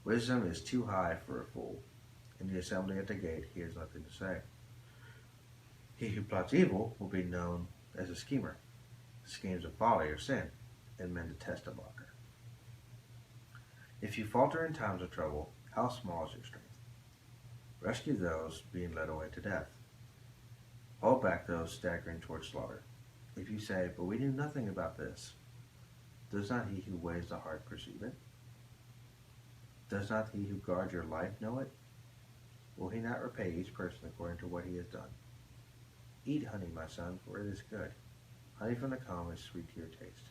Wisdom is too high for a fool. In the assembly at the gate, he has nothing to say. He who plots evil will be known as a schemer. Schemes of folly are sin, and men detest a mocker. If you falter in times of trouble, how small is your strength? Rescue those being led away to death. Hold back those staggering towards slaughter. If you say, but we knew nothing about this, does not he who weighs the heart perceive it? Does not he who guards your life know it? Will he not repay each person according to what he has done? Eat honey, my son, for it is good. Honey from the comb is sweet to your taste.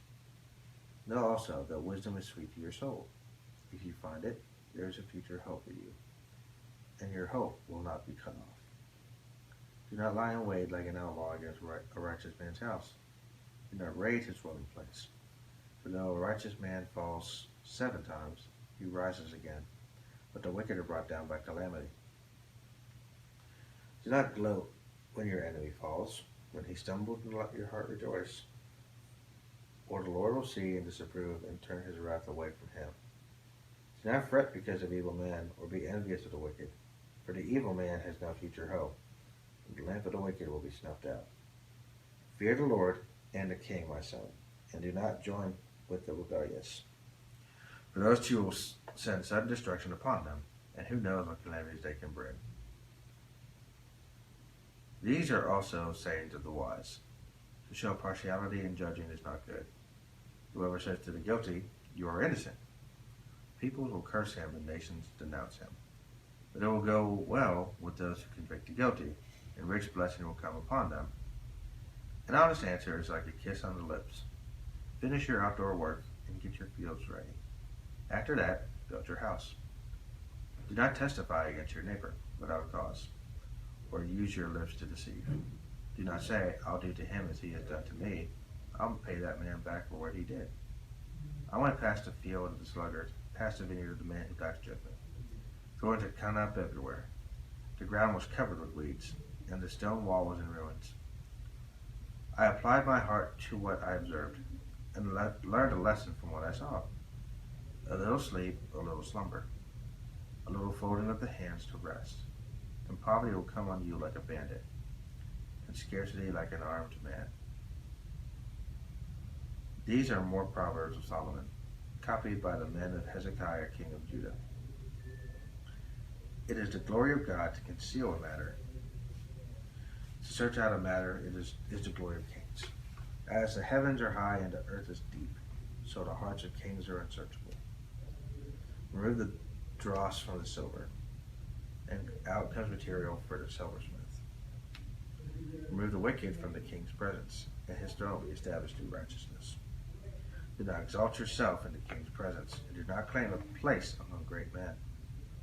Know also that wisdom is sweet to your soul. If you find it, there is a future hope for you, and your hope will not be cut off. Do not lie in wait like an outlaw against a righteous man's house. Do not raid his dwelling place. For though a righteous man falls 7 times, he rises again, but the wicked are brought down by calamity. Do not gloat when your enemy falls. When he stumbles, let your heart rejoice. For the Lord will see and disapprove and turn his wrath away from him. Do not fret because of evil men, or be envious of the wicked, for the evil man has no future hope, and the lamp of the wicked will be snuffed out. Fear the Lord and the king, my son, and do not join with the rebellious. For those two will send sudden destruction upon them, and who knows what calamities they can bring. These are also sayings of the wise. To show partiality in judging is not good. Whoever says to the guilty, "You are innocent," peoples will curse him and nations denounce him. But it will go well with those who convict the guilty, and rich blessing will come upon them. An honest answer is like a kiss on the lips. Finish your outdoor work and get your fields ready. After that, build your house. Do not testify against your neighbor without cause, or use your lips to deceive. Do not say, "I'll do to him as he has done to me. I'll pay that man back for what he did." I went past the field of the sluggard, past the vineyard of the man who lacks judgment. Thorns had come up everywhere. The ground was covered with weeds, and the stone wall was in ruins. I applied my heart to what I observed, and learned a lesson from what I saw. A little sleep, a little slumber, a little folding of the hands to rest, and poverty will come on you like a bandit, and scarcity like an armed man. These are more proverbs of Solomon, copied by the men of Hezekiah, king of Judah. It is the glory of God to conceal a matter. To search out a matter is the glory of kings. As the heavens are high and the earth is deep, so the hearts of kings are unsearchable. Remove the dross from the silver, and out comes material for the silversmith. Remove the wicked from the king's presence, and his throne will be established through righteousness. Do not exalt yourself in the king's presence, and do not claim a place among great men.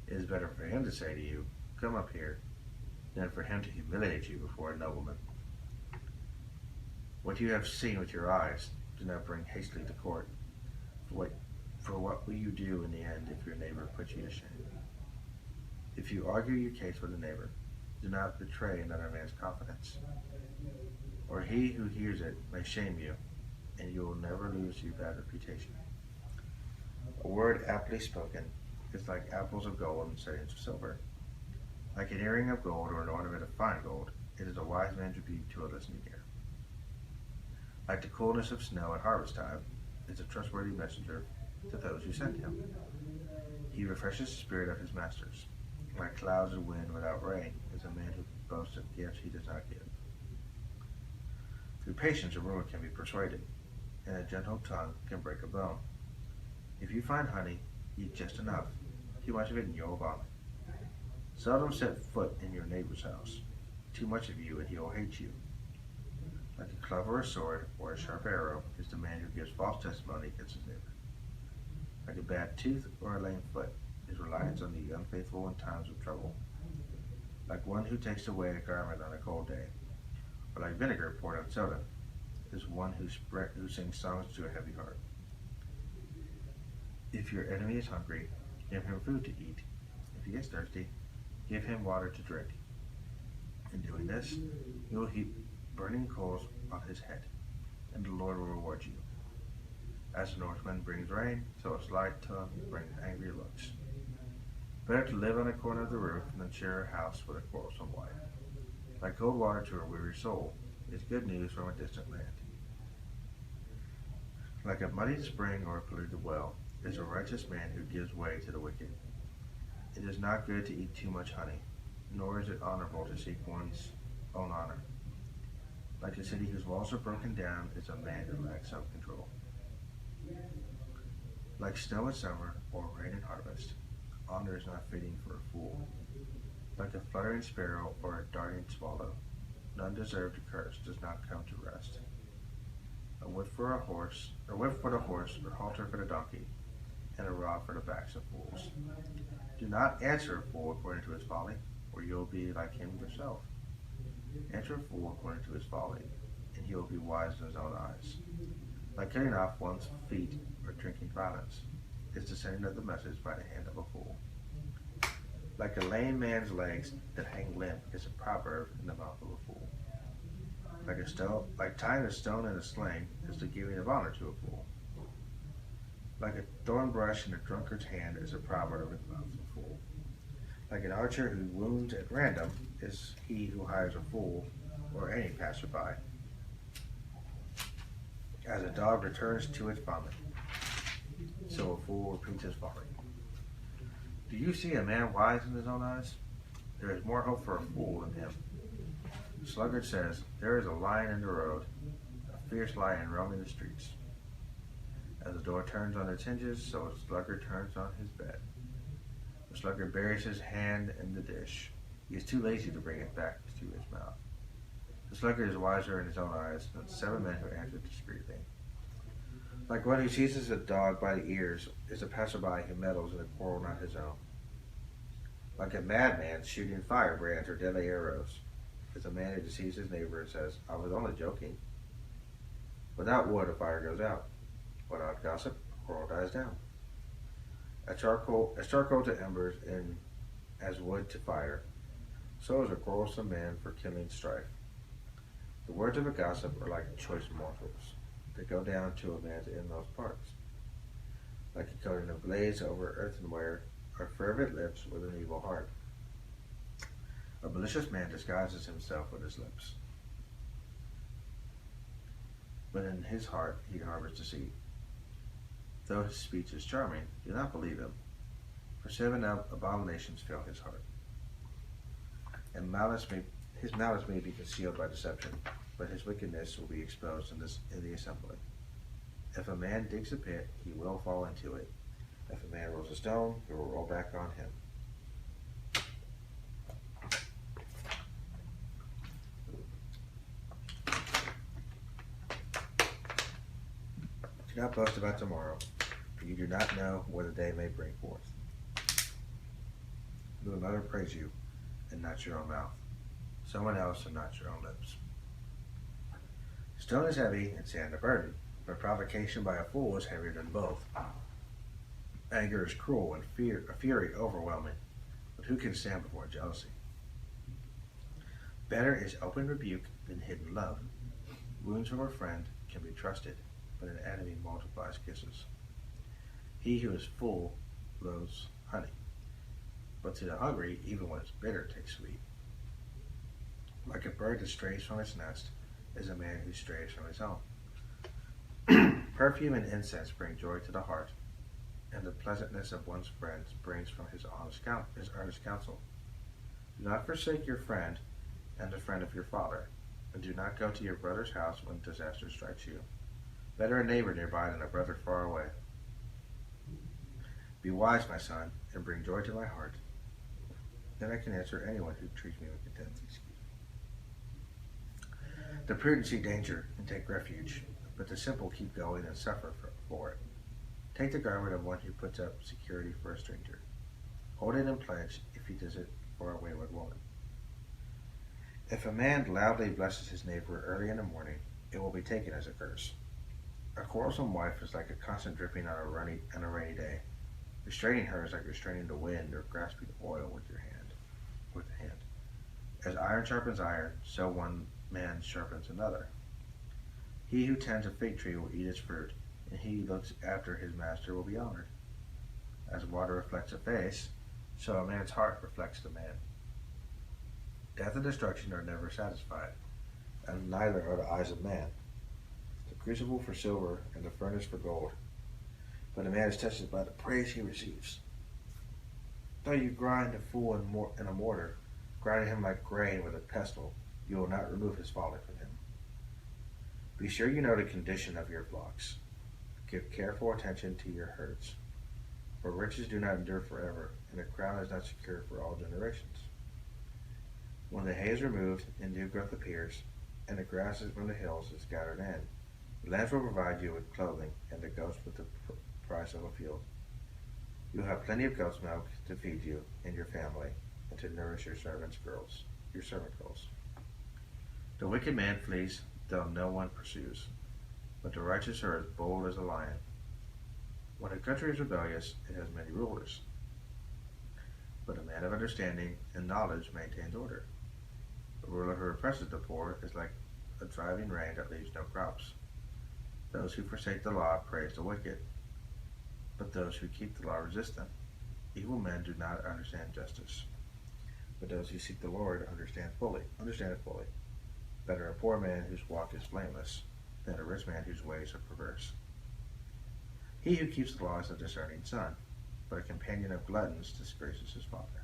It is better for him to say to you, "Come up here," than for him to humiliate you before a nobleman. What you have seen with your eyes, do not bring hastily to court. For what will you do in the end if your neighbor puts you to shame? If you argue your case with a neighbor, do not betray another man's confidence, or he who hears it may shame you, and you will never lose your bad reputation. A word aptly spoken is like apples of gold and settings of silver. Like an earring of gold or an ornament of fine gold, it is a wise man's rebuke to a listening ear. Like the coolness of snow at harvest time, is a trustworthy messenger to those who send him. He refreshes the spirit of his masters. Like clouds of wind without rain is a man who boasts of gifts he does not give. Through patience a ruler can be persuaded, and a gentle tongue can break a bone. If you find honey, eat just enough. Too much of it and you'll vomit. Seldom set foot in your neighbor's house. Too much of you and he will hate you. Like a club or a sword or a sharp arrow is the man who gives false testimony against his neighbor. Like a bad tooth or a lame foot is reliance on the unfaithful in times of trouble. Like one who takes away a garment on a cold day, or like vinegar poured on soda, is one who sings songs to a heavy heart. If your enemy is hungry, give him food to eat. If he is thirsty, give him water to drink. In doing this, you will heap burning coals on his head, and the Lord will reward you. As the north wind brings rain, so a slight tongue brings angry looks. Better to live on a corner of the roof than share a house with a quarrelsome wife. Like cold water to a weary soul is good news from a distant land. Like a muddied spring or a polluted well is a righteous man who gives way to the wicked. It is not good to eat too much honey, nor is it honorable to seek one's own honor. Like a city whose walls are broken down is a man who lacks self-control. Like snow in summer or rain in harvest, honor is not fitting for a fool. Like a fluttering sparrow or a darting swallow, none deserved to curse does not come to rest. A whip for the horse, or halter for the donkey, and a rod for the backs of fools. Do not answer a fool according to his folly, or you will be like him yourself. Answer a fool according to his folly, and he will be wise in his own eyes. Like cutting off one's feet or drinking violence is the sending of the message by the hand of a fool. Like a lame man's legs that hang limp is a proverb in the mouth of a fool. Like tying a stone in a sling is the giving of honor to a fool. Like a thorn brush in a drunkard's hand is a proverb in the mouth of a fool. Like an archer who wounds at random is he who hires a fool or any passerby. As a dog returns to its vomit, so a fool repeats his folly. Do you see a man wise in his own eyes? There is more hope for a fool than him. The sluggard says, there is a lion in the road, a fierce lion roaming the streets. As the door turns on its hinges, so a sluggard turns on his bed. The sluggard buries his hand in the dish. He is too lazy to bring it back to his mouth. The sluggard is wiser in his own eyes than 7 men who answer discreetly. Like one who seizes a dog by the ears is a passerby who meddles in a quarrel not his own. Like a madman shooting firebrands or deadly arrows is a man who deceives his neighbor and says, I was only joking. Without wood, a fire goes out. Without gossip, a quarrel dies down. As charcoal to embers and as wood to fire, so is a quarrelsome man for killing strife. The words of a gossip are like choice morsels that go down to a man's inmost parts. Like a coating of glaze over earthenware are fervent lips with an evil heart. A malicious man disguises himself with his lips, but in his heart he harbors deceit. Though his speech is charming, do not believe him, for 7 abominations fill his heart. And his malice may be concealed by deception, but his wickedness will be exposed in the assembly. If a man digs a pit, he will fall into it. If a man rolls a stone, it will roll back on him. Do not boast about tomorrow, for you do not know what the day may bring forth. Let another praise you, and not your own mouth. Someone else, and not your own lips. Stone is heavy, and sand a burden, but provocation by a fool is heavier than both. Anger is cruel, and fury overwhelming, but who can stand before jealousy? Better is open rebuke than hidden love. Wounds from a friend can be trusted, but an enemy multiplies kisses. He who is full loathes honey, but to the hungry, even what is bitter takes sweet. Like a bird that strays from its nest is a man who strays from his own. Perfume and incense bring joy to the heart, and the pleasantness of one's friends brings from his earnest counsel. Do not forsake your friend and the friend of your father, and do not go to your brother's house when disaster strikes you. Better a neighbor nearby than a brother far away. Be wise, my son, and bring joy to my heart. Then I can answer anyone who treats me with contempt. The prudent see danger and take refuge, but the simple keep going and suffer for it. Take the garment of one who puts up security for a stranger. Hold it in pledge if he does it for a wayward woman. If a man loudly blesses his neighbor early in the morning, it will be taken as a curse. A quarrelsome wife is like a constant dripping on a rainy day. Restraining her is like restraining the wind or grasping oil with the hand. As iron sharpens iron, so one man sharpens another. He who tends a fig tree will eat its fruit, and he who looks after his master will be honored. As water reflects a face, so a man's heart reflects the man. Death and destruction are never satisfied, and neither are the eyes of man. The crucible for silver and the furnace for gold, but a man is tested by the praise he receives. Though you grind a fool in a mortar, grinding him like grain with a pestle, you will not remove his folly from him. Be sure you know the condition of your flocks. Give careful attention to your herds. For riches do not endure forever, and a crown is not secure for all generations. When the hay is removed and new growth appears, and the grass from the hills is gathered in, the land will provide you with clothing, and the goats with the price of a field. You will have plenty of goat's milk to feed you and your family, and to nourish your servant girls. The wicked man flees, though no one pursues, but the righteous are as bold as a lion. When a country is rebellious, it has many rulers, but a man of understanding and knowledge maintains order. A ruler who oppresses the poor is like a driving rain that leaves no crops. Those who forsake the law praise the wicked, but those who keep the law resist them. Evil men do not understand justice, but those who seek the Lord understand it fully. Better a poor man whose walk is blameless than a rich man whose ways are perverse. He who keeps the law is a discerning son, but a companion of gluttons disgraces his father.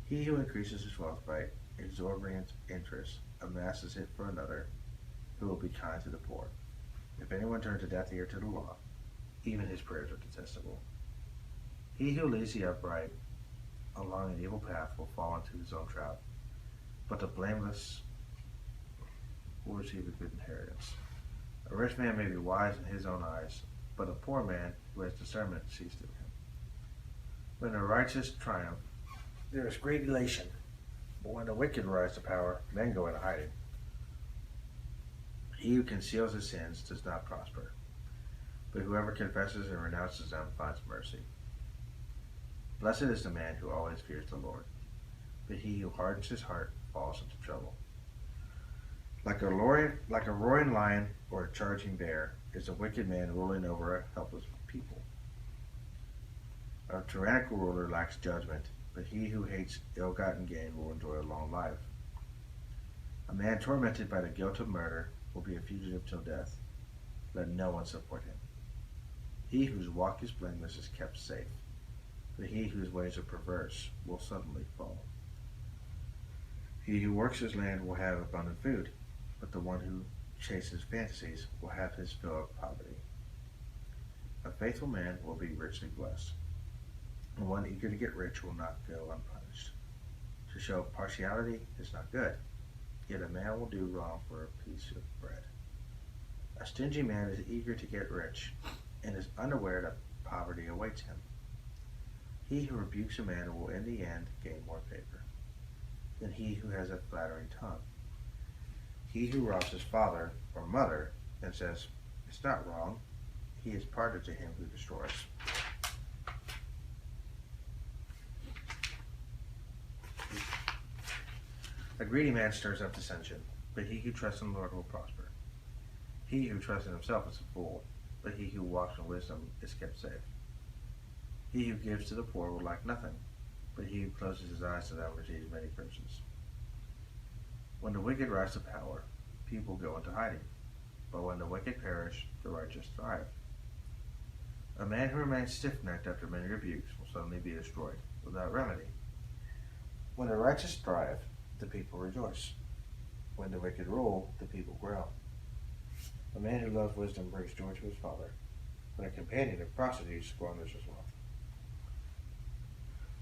He who increases his wealth by exorbitant interest amasses it for another who will be kind to the poor. If anyone turns a deaf ear to the law, even his prayers are detestable. He who leads the upright along an evil path will fall into his own trap, but the blameless will receive a good inheritance. A rich man may be wise in his own eyes, but a poor man who has discernment sees through him. When the righteous triumph, there is great elation, but when the wicked rise to power, men go into hiding. He who conceals his sins does not prosper, but whoever confesses and renounces them finds mercy. Blessed is the man who always fears the Lord, but he who hardens his heart falls into trouble. Like a roaring lion or a charging bear is a wicked man ruling over a helpless people. A tyrannical ruler lacks judgment, but he who hates ill-gotten gain will enjoy a long life. A man tormented by the guilt of murder will be a fugitive till death. Let no one support him. He whose walk is blameless is kept safe, but he whose ways are perverse will suddenly fall. He who works his land will have abundant food, but the one who chases fantasies will have his fill of poverty. A faithful man will be richly blessed, and one eager to get rich will not go unpunished. To show partiality is not good, yet a man will do wrong for a piece of bread. A stingy man is eager to get rich, and is unaware that poverty awaits him. He who rebukes a man will in the end gain more favor than he who has a flattering tongue. He who robs his father or mother and says, "It's not wrong," he is partner to him who destroys. A greedy man stirs up dissension, but he who trusts in the Lord will prosper. He who trusts in himself is a fool, but he who walks in wisdom is kept safe. He who gives to the poor will lack nothing, but he who closes his eyes to them receives many curses. When the wicked rise to power, people go into hiding, but when the wicked perish, the righteous thrive. A man who remains stiff-necked after many rebukes will suddenly be destroyed without remedy. When the righteous thrive, the people rejoice. When the wicked rule, the people groan. A man who loves wisdom brings joy to his father, but a companion of prostitutes squanders his wealth.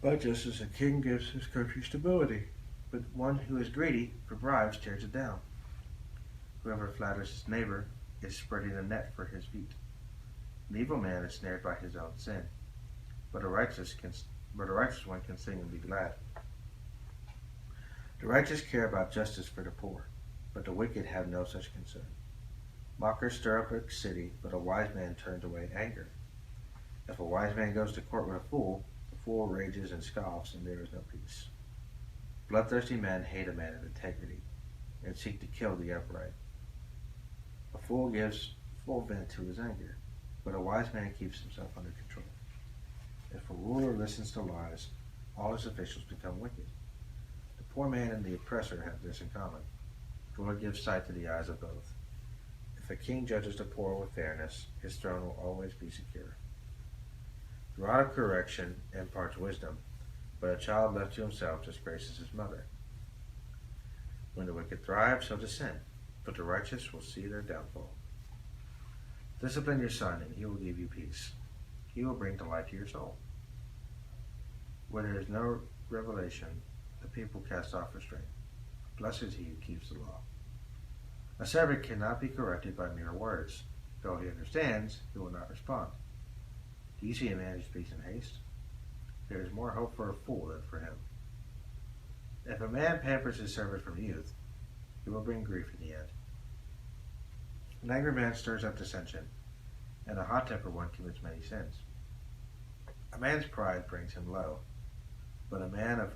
But just as a king gives his country stability, but one who is greedy for bribes tears it down. Whoever flatters his neighbor is spreading a net for his feet. An evil man is snared by his own sin, but a righteous one can sing and be glad. The righteous care about justice for the poor, but the wicked have no such concern. Mockers stir up a city, but a wise man turns away anger. If a wise man goes to court with a fool, the fool rages and scoffs, and there is no peace. Bloodthirsty men hate a man of integrity and seek to kill the upright. A fool gives full vent to his anger, but a wise man keeps himself under control. If a ruler listens to lies, all his officials become wicked. The poor man and the oppressor have this in common. The Lord gives sight to the eyes of both. If a king judges the poor with fairness, his throne will always be secure. The rod of correction imparts wisdom, but a child left to himself disgraces his mother. When the wicked thrive, so does sin, but the righteous will see their downfall. Discipline your son, and he will give you peace. He will bring delight to your soul. Where there is no revelation, the people cast off restraint. Blessed is he who keeps the law. A servant cannot be corrected by mere words. Though he understands, he will not respond. Do you see a man who speaks in haste? There is more hope for a fool than for him. If a man pampers his servant from youth, he will bring grief in the end. An angry man stirs up dissension, and a hot-tempered one commits many sins. A man's pride brings him low, but a man of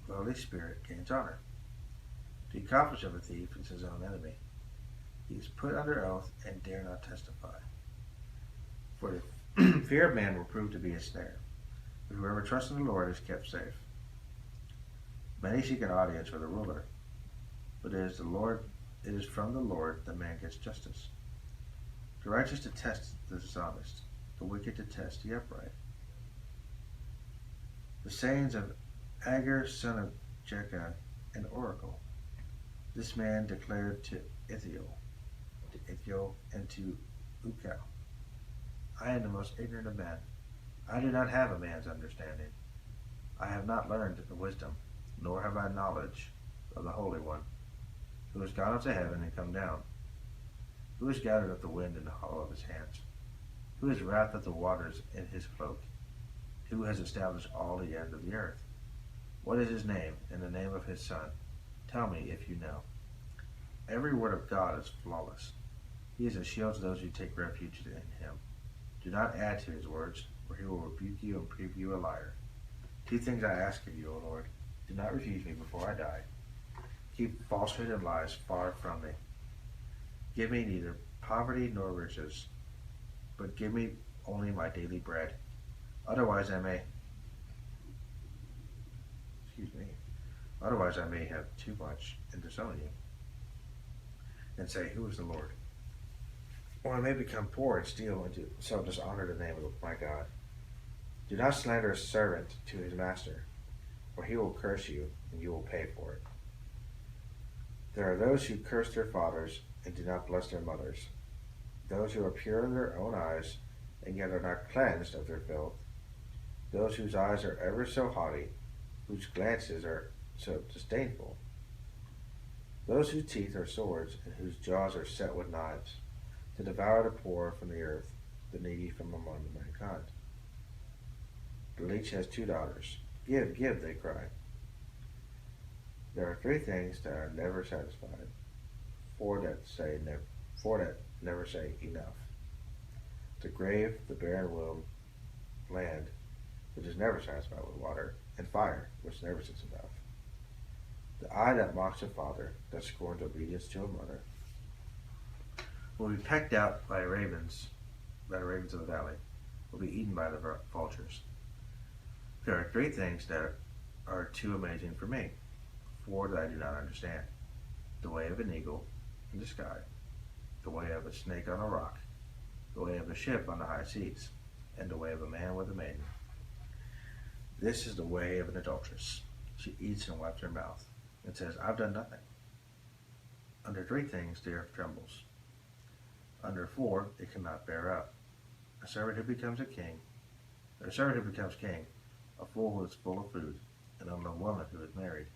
lowly spirit gains honor. The accomplice of a thief is his own enemy. He is put under oath and dare not testify. For the fear of man will prove to be a snare, but whoever trusts in the Lord is kept safe. Many seek an audience with a ruler, but it is from the Lord that man gets justice. The righteous detest the dishonest, The wicked detest the upright. The sayings of Agur, son of Jekah, an oracle. This man declared to Ithiel, and to Ukal, I am the most ignorant of men. I do not have a man's understanding. I have not learned wisdom, nor have I knowledge of the Holy One, who has gone up to heaven and come down, who has gathered up the wind in the hollow of his hands, who has wrapped up the waters in his cloak, who has established all the ends of the earth. What is his name and the name of his son? Tell me if you know. Every word of God is flawless. He is a shield to those who take refuge in him. Do not add to his words, or he will rebuke you and prove you a liar. 2 things I ask of you, O Lord. Do not refuse me before I die. Keep falsehood and lies far from me. Give me neither poverty nor riches, but give me only my daily bread. Otherwise I may have too much and disown you, and say, who is the Lord? Or I may become poor and steal and so dishonor the name of my God. Do not slander a servant to his master, for he will curse you, and you will pay for it. There are those who curse their fathers and do not bless their mothers, those who are pure in their own eyes and yet are not cleansed of their filth, those whose eyes are ever so haughty, whose glances are so disdainful, those whose teeth are swords and whose jaws are set with knives, to devour the poor from the earth, the needy from among mankind. The leech has 2 daughters. Give, give, they cry. There are 3 things that are never satisfied, 4 that never say enough. The grave, the barren womb, land, which is never satisfied with water, and fire, which never sits enough. The eye that mocks a father, that scorns obedience to a mother, will be pecked out by the ravens of the valley, will be eaten by the vultures. There are 3 things that are too amazing for me, 4 that I do not understand. The way of an eagle in the sky, the way of a snake on a rock, the way of a ship on the high seas, and the way of a man with a maiden. This is the way of an adulteress. She eats and wipes her mouth, and says, I've done nothing. Under 3 things the earth trembles. Under 4 it cannot bear up. A servant who becomes king, a fool who is full of food, an unknown woman who is married,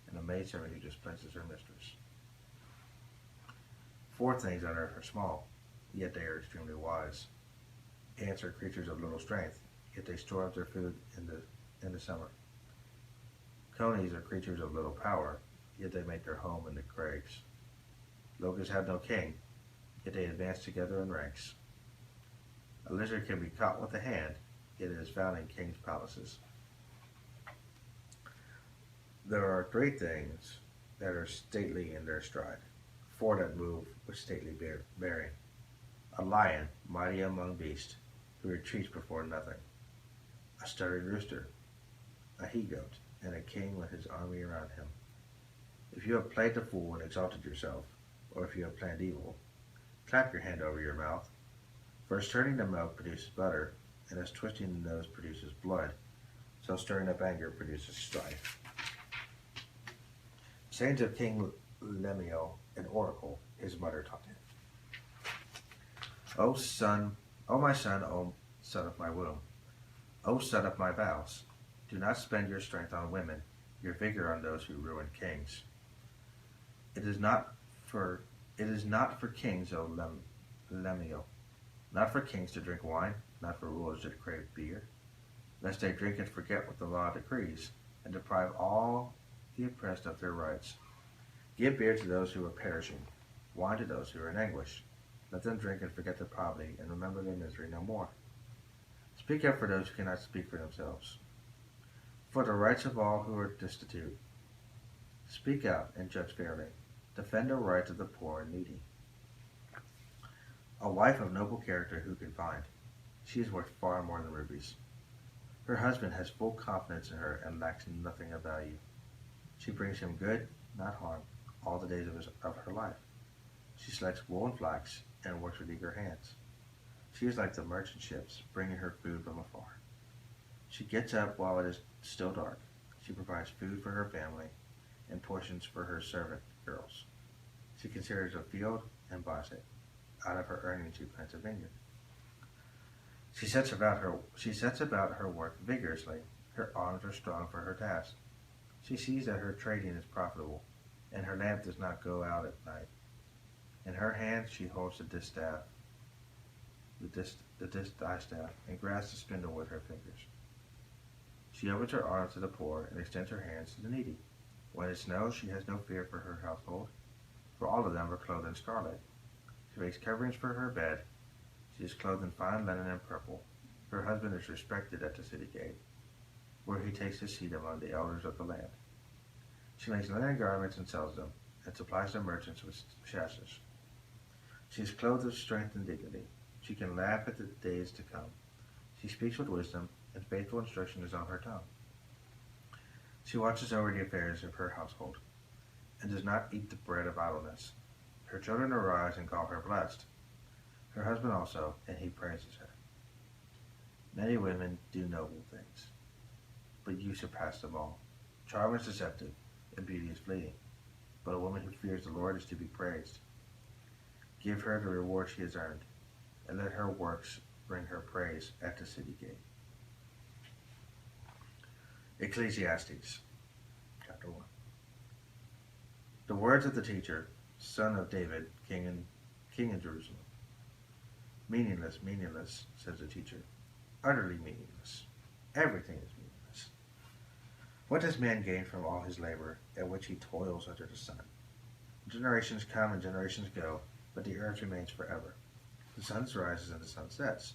and a maidservant who displaces her mistress. 4 things on earth are small, yet they are extremely wise. Ants are creatures of little strength, yet they store up their food in the summer. Conies are creatures of little power, yet they make their home in the crags. Locusts have no king, yet they advance together in ranks. A lizard can be caught with the hand, yet it is found in kings' palaces. There are 3 things that are stately in their stride, 4 that move with stately bearing. A lion, mighty among beasts, who retreats before nothing. A sturdy rooster, a he-goat, and a king with his army around him. If you have played the fool and exalted yourself, or if you have planned evil, clap your hand over your mouth. For as turning the milk produces butter, and as twisting the nose produces blood, so stirring up anger produces strife. Sayings of King Lemuel, an oracle, his mother taught him. O my son, O son of my womb, O son of my vows, do not spend your strength on women, your vigor on those who ruin kings. It is not for kings, O Lemuel, not for kings to drink wine, not for rulers to crave beer, lest they drink and forget what the law decrees, and deprive all the oppressed of their rights. Give beer to those who are perishing, wine to those who are in anguish. Let them drink and forget their poverty, and remember their misery no more. Speak up for those who cannot speak for themselves, for the rights of all who are destitute. Speak out and judge fairly. Defend the rights of the poor and needy. A wife of noble character who can find? She is worth far more than rubies. Her husband has full confidence in her and lacks nothing of value. She brings him good, not harm, all the days of her life. She selects wool and flax and works with eager hands. She is like the merchant ships, bringing her food from afar. She gets up while it is still dark. She provides food for her family and portions for her servant girls. She considers a field and buys it. Out of her earnings she plants a vineyard. She sets about her work vigorously. Her arms are strong for her task. She sees that her trading is profitable, and her lamp does not go out at night. In her hand she holds the distaff, distaff, and grasps the spindle with her fingers. She opens her arms to the poor and extends her hands to the needy. When it snows, she has no fear for her household, for all of them are clothed in scarlet. She makes coverings for her bed. She is clothed in fine linen and purple. Her husband is respected at the city gate, where he takes his seat among the elders of the land. She makes linen garments and sells them, and supplies the merchants with sashes. She is clothed with strength and dignity. She can laugh at the days to come. She speaks with wisdom, and faithful instruction is on her tongue. She watches over the affairs of her household, and does not eat the bread of idleness. Her children arise and call her blessed. Her husband also, and he praises her. Many women do noble things, but you surpass them all. Charm is deceptive, and beauty is fleeting, but a woman who fears the Lord is to be praised. Give her the reward she has earned, and let her works bring her praise at the city gate. Ecclesiastes, chapter 1. The words of the teacher, son of David, king in Jerusalem. Meaningless, meaningless, says the teacher. Utterly meaningless. Everything is meaningless. What does man gain from all his labor at which he toils under the sun? Generations come and generations go, but the earth remains forever. The sun rises and the sun sets,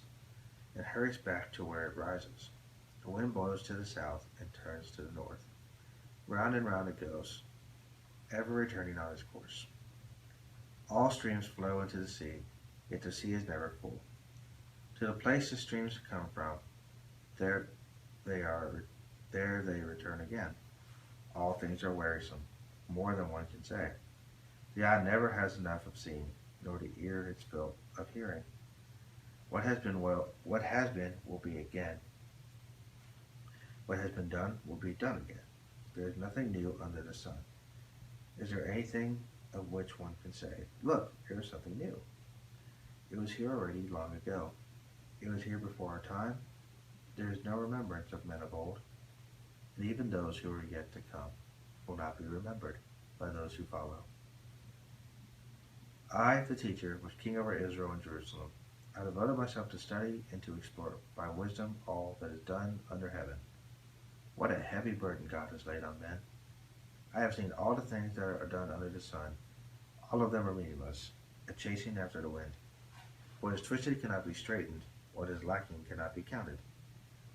and hurries back to where it rises. The wind blows to the south and turns to the north. Round and round it goes, ever returning on its course. All streams flow into the sea, yet the sea is never full. To the place the streams come from, there they return again. All things are wearisome, more than one can say. The eye never has enough of seeing, nor the ear its fill of hearing. What has been will be again. What has been done will be done again. There is nothing new under the sun. Is there anything of which one can say, look, here is something new? It was here already long ago. It was here before our time. There is no remembrance of men of old, and even those who are yet to come will not be remembered by those who follow. I, the teacher, was king over Israel and Jerusalem. I devoted myself to study and to explore by wisdom all that is done under heaven. What a heavy burden God has laid on men. I have seen all the things that are done under the sun. All of them are meaningless, a chasing after the wind. What is twisted cannot be straightened. What is lacking cannot be counted.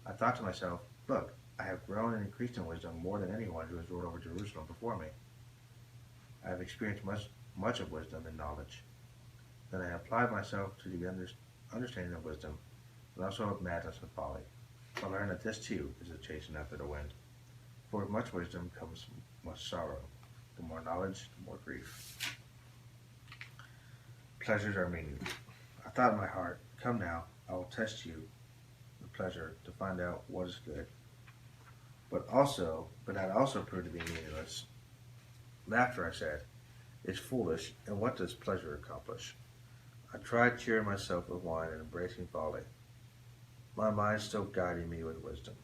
I thought to myself, look, I have grown and increased in wisdom more than anyone who has ruled over Jerusalem before me. I have experienced much of wisdom and knowledge. Then I applied myself to the understanding of wisdom, and also of madness and folly. I learned that this too is a chasing after the wind. For with much wisdom comes much sorrow. The more knowledge, the more grief. Pleasures are meaningless. I thought in my heart, come now, I will test you with pleasure to find out what is good. But that also proved to be meaningless. Laughter, I said, is foolish, and what does pleasure accomplish? I tried cheering myself with wine and embracing folly, my mind still guiding me with wisdom.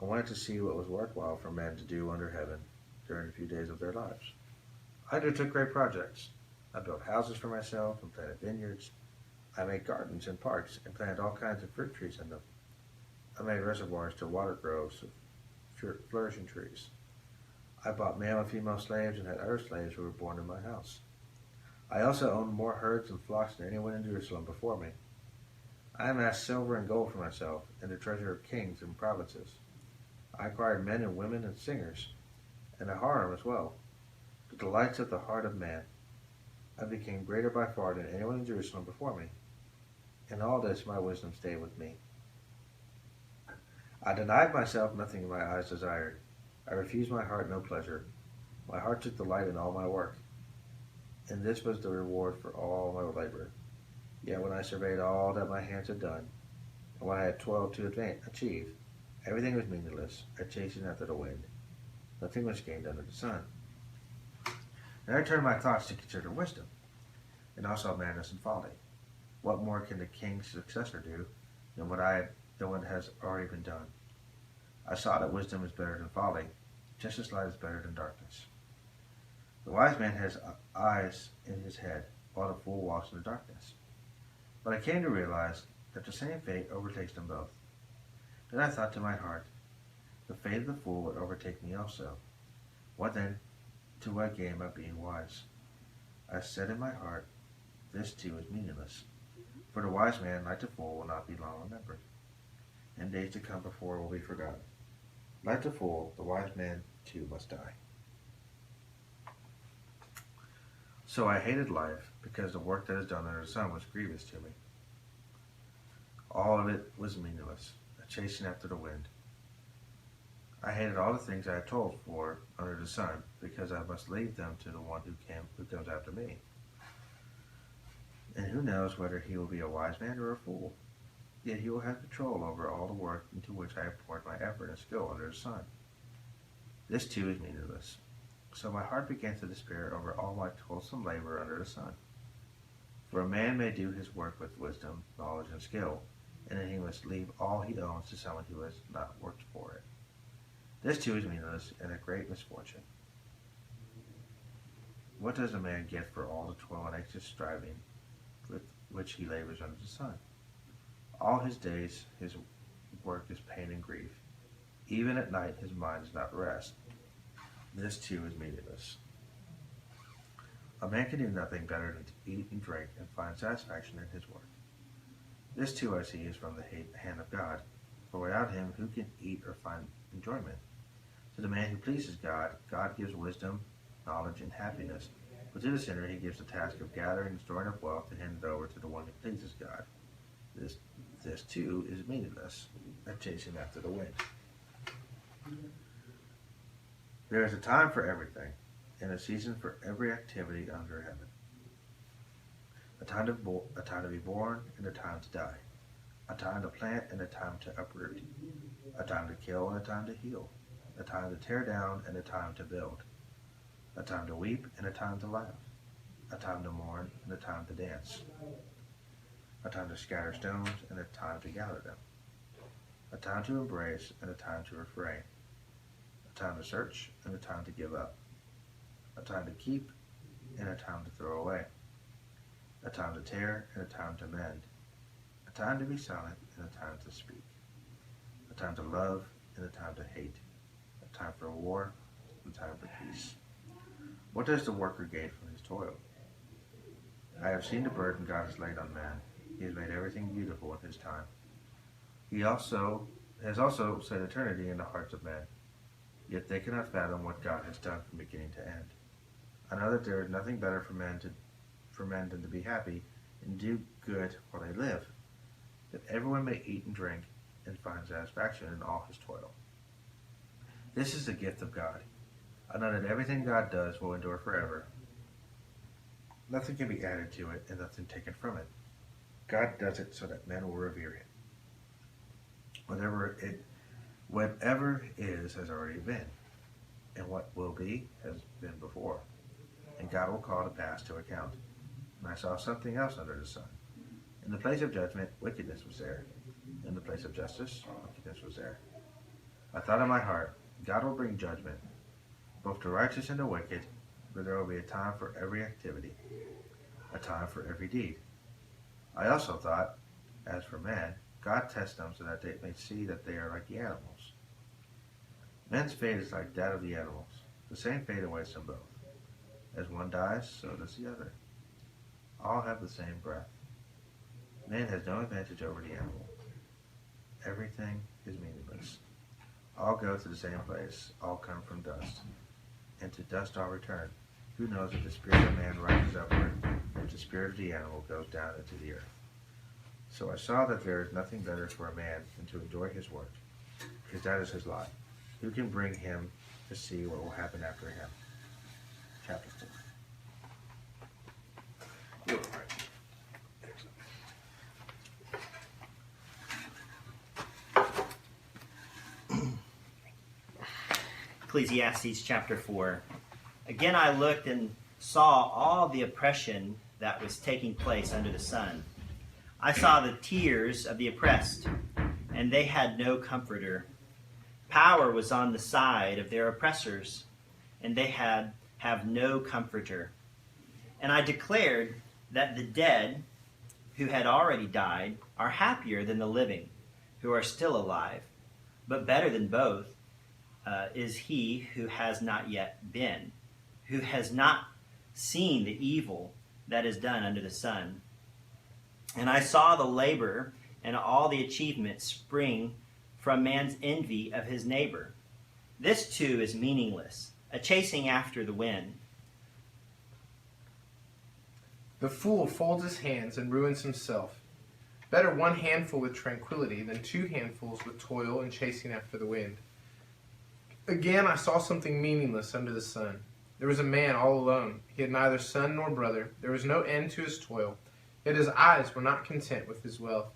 I wanted to see what was worthwhile for men to do under heaven during a few days of their lives. I undertook great projects. I built houses for myself and planted vineyards. I made gardens and parks and planted all kinds of fruit trees in them. I made reservoirs to water groves of flourishing trees. I bought male and female slaves and had other slaves who were born in my house. I also owned more herds and flocks than anyone in Jerusalem before me. I amassed silver and gold for myself and the treasure of kings and provinces. I acquired men and women and singers, and a harem as well, the delights of the heart of man. I became greater by far than anyone in Jerusalem before me. In all this my wisdom stayed with me. I denied myself nothing my eyes desired. I refused my heart no pleasure. My heart took delight in all my work. And this was the reward for all my labor. Yet when I surveyed all that my hands had done, and what I had toiled to achieve, everything was meaningless, a chasing after the wind. Nothing was gained under the sun. And I turned my thoughts to consider wisdom, and also madness and folly. What more can the king's successor do than what has already been done? I saw that wisdom is better than folly, just as light is better than darkness. The wise man has eyes in his head, while the fool walks in the darkness. But I came to realize that the same fate overtakes them both. Then I thought to my heart, the fate of the fool would overtake me also. What then to what gain by being wise? I said in my heart, this too is meaningless. For the wise man, like the fool, will not be long remembered, and days to come before will be forgotten. Like the fool, the wise man too must die. So I hated life, because the work that is done under the sun was grievous to me. All of it was meaningless, a chasing after the wind. I hated all the things I had toiled for under the sun, because I must leave them to the one who comes after me. And who knows whether he will be a wise man or a fool? Yet he will have control over all the work into which I have poured my effort and skill under the sun. This too is meaningless. So my heart began to despair over all my toilsome labor under the sun. For a man may do his work with wisdom, knowledge, and skill, and then he must leave all he owns to someone who has not worked for it. This too is meaningless and a great misfortune. What does a man get for all the toil and anxious striving with which he labors under the sun? All his days his work is pain and grief. Even at night his mind is not at rest. This too is meaningless. A man can do nothing better than to eat and drink and find satisfaction in his work. This too I see is from the hand of God, for without him who can eat or find enjoyment? To the man who pleases God, God gives wisdom, knowledge, and happiness, but to the sinner he gives the task of gathering and storing up wealth and hand it over to the one who pleases God. This too is meaningless, a chasing after the wind. There is a time for everything, and a season for every activity under heaven. A time to be born and a time to die. A time to plant and a time to uproot. A time to kill and a time to heal. A time to tear down and a time to build. A time to weep and a time to laugh. A time to mourn and a time to dance. A time to scatter stones and a time to gather them. A time to embrace and a time to refrain. A time to search and a time to give up. A time to keep and a time to throw away. A time to tear and a time to mend. A time to be silent and a time to speak. A time to love and a time to hate. A time for war and a time for peace. What does the worker gain from his toil? I have seen the burden God has laid on man. He has made everything beautiful in his time. He has also set eternity in the hearts of men. Yet they cannot fathom what God has done from beginning to end. I know that there is nothing better for men than to be happy and do good while they live, that everyone may eat and drink and find satisfaction in all his toil. This is the gift of God. I know that everything God does will endure forever. Nothing can be added to it and nothing taken from it. God does it so that men will revere him. Whatever is has already been, and what will be has been before, and God will call to pass to account. And I saw something else under the sun. In the place of judgment, wickedness was there. In the place of justice, wickedness was there. I thought in my heart, God will bring judgment, both the righteous and the wicked, but there will be a time for every activity, a time for every deed. I also thought, as for men, God tests them so that they may see that they are like the animals. Men's fate is like that of the animals. The same fate awaits them both. As one dies, so does the other. All have the same breath. Man has no advantage over the animal. Everything is meaningless. All go to the same place. All come from dust. And to dust all return. Who knows if the spirit of man rises upward, and if the spirit of the animal goes down into the earth. So I saw that there is nothing better for a man than to enjoy his work, because that is his lot. Who can bring him to see what will happen after him? Chapter 4. You're right. Excellent. Ecclesiastes chapter 4. Again I looked and saw all the oppression that was taking place under the sun. I saw the tears of the oppressed, and they had no comforter. Power was on the side of their oppressors, and they have no comforter. And I declared that the dead who had already died are happier than the living who are still alive. But better than both is he who has not yet been, who has not seen the evil that is done under the sun. And I saw the labor and all the achievements spring from man's envy of his neighbor. This too is meaningless, a chasing after the wind. The fool folds his hands and ruins himself. Better one handful with tranquility than two handfuls with toil and chasing after the wind. Again I saw something meaningless under the sun. There was a man all alone. He had neither son nor brother. There was no end to his toil. Yet his eyes were not content with his wealth.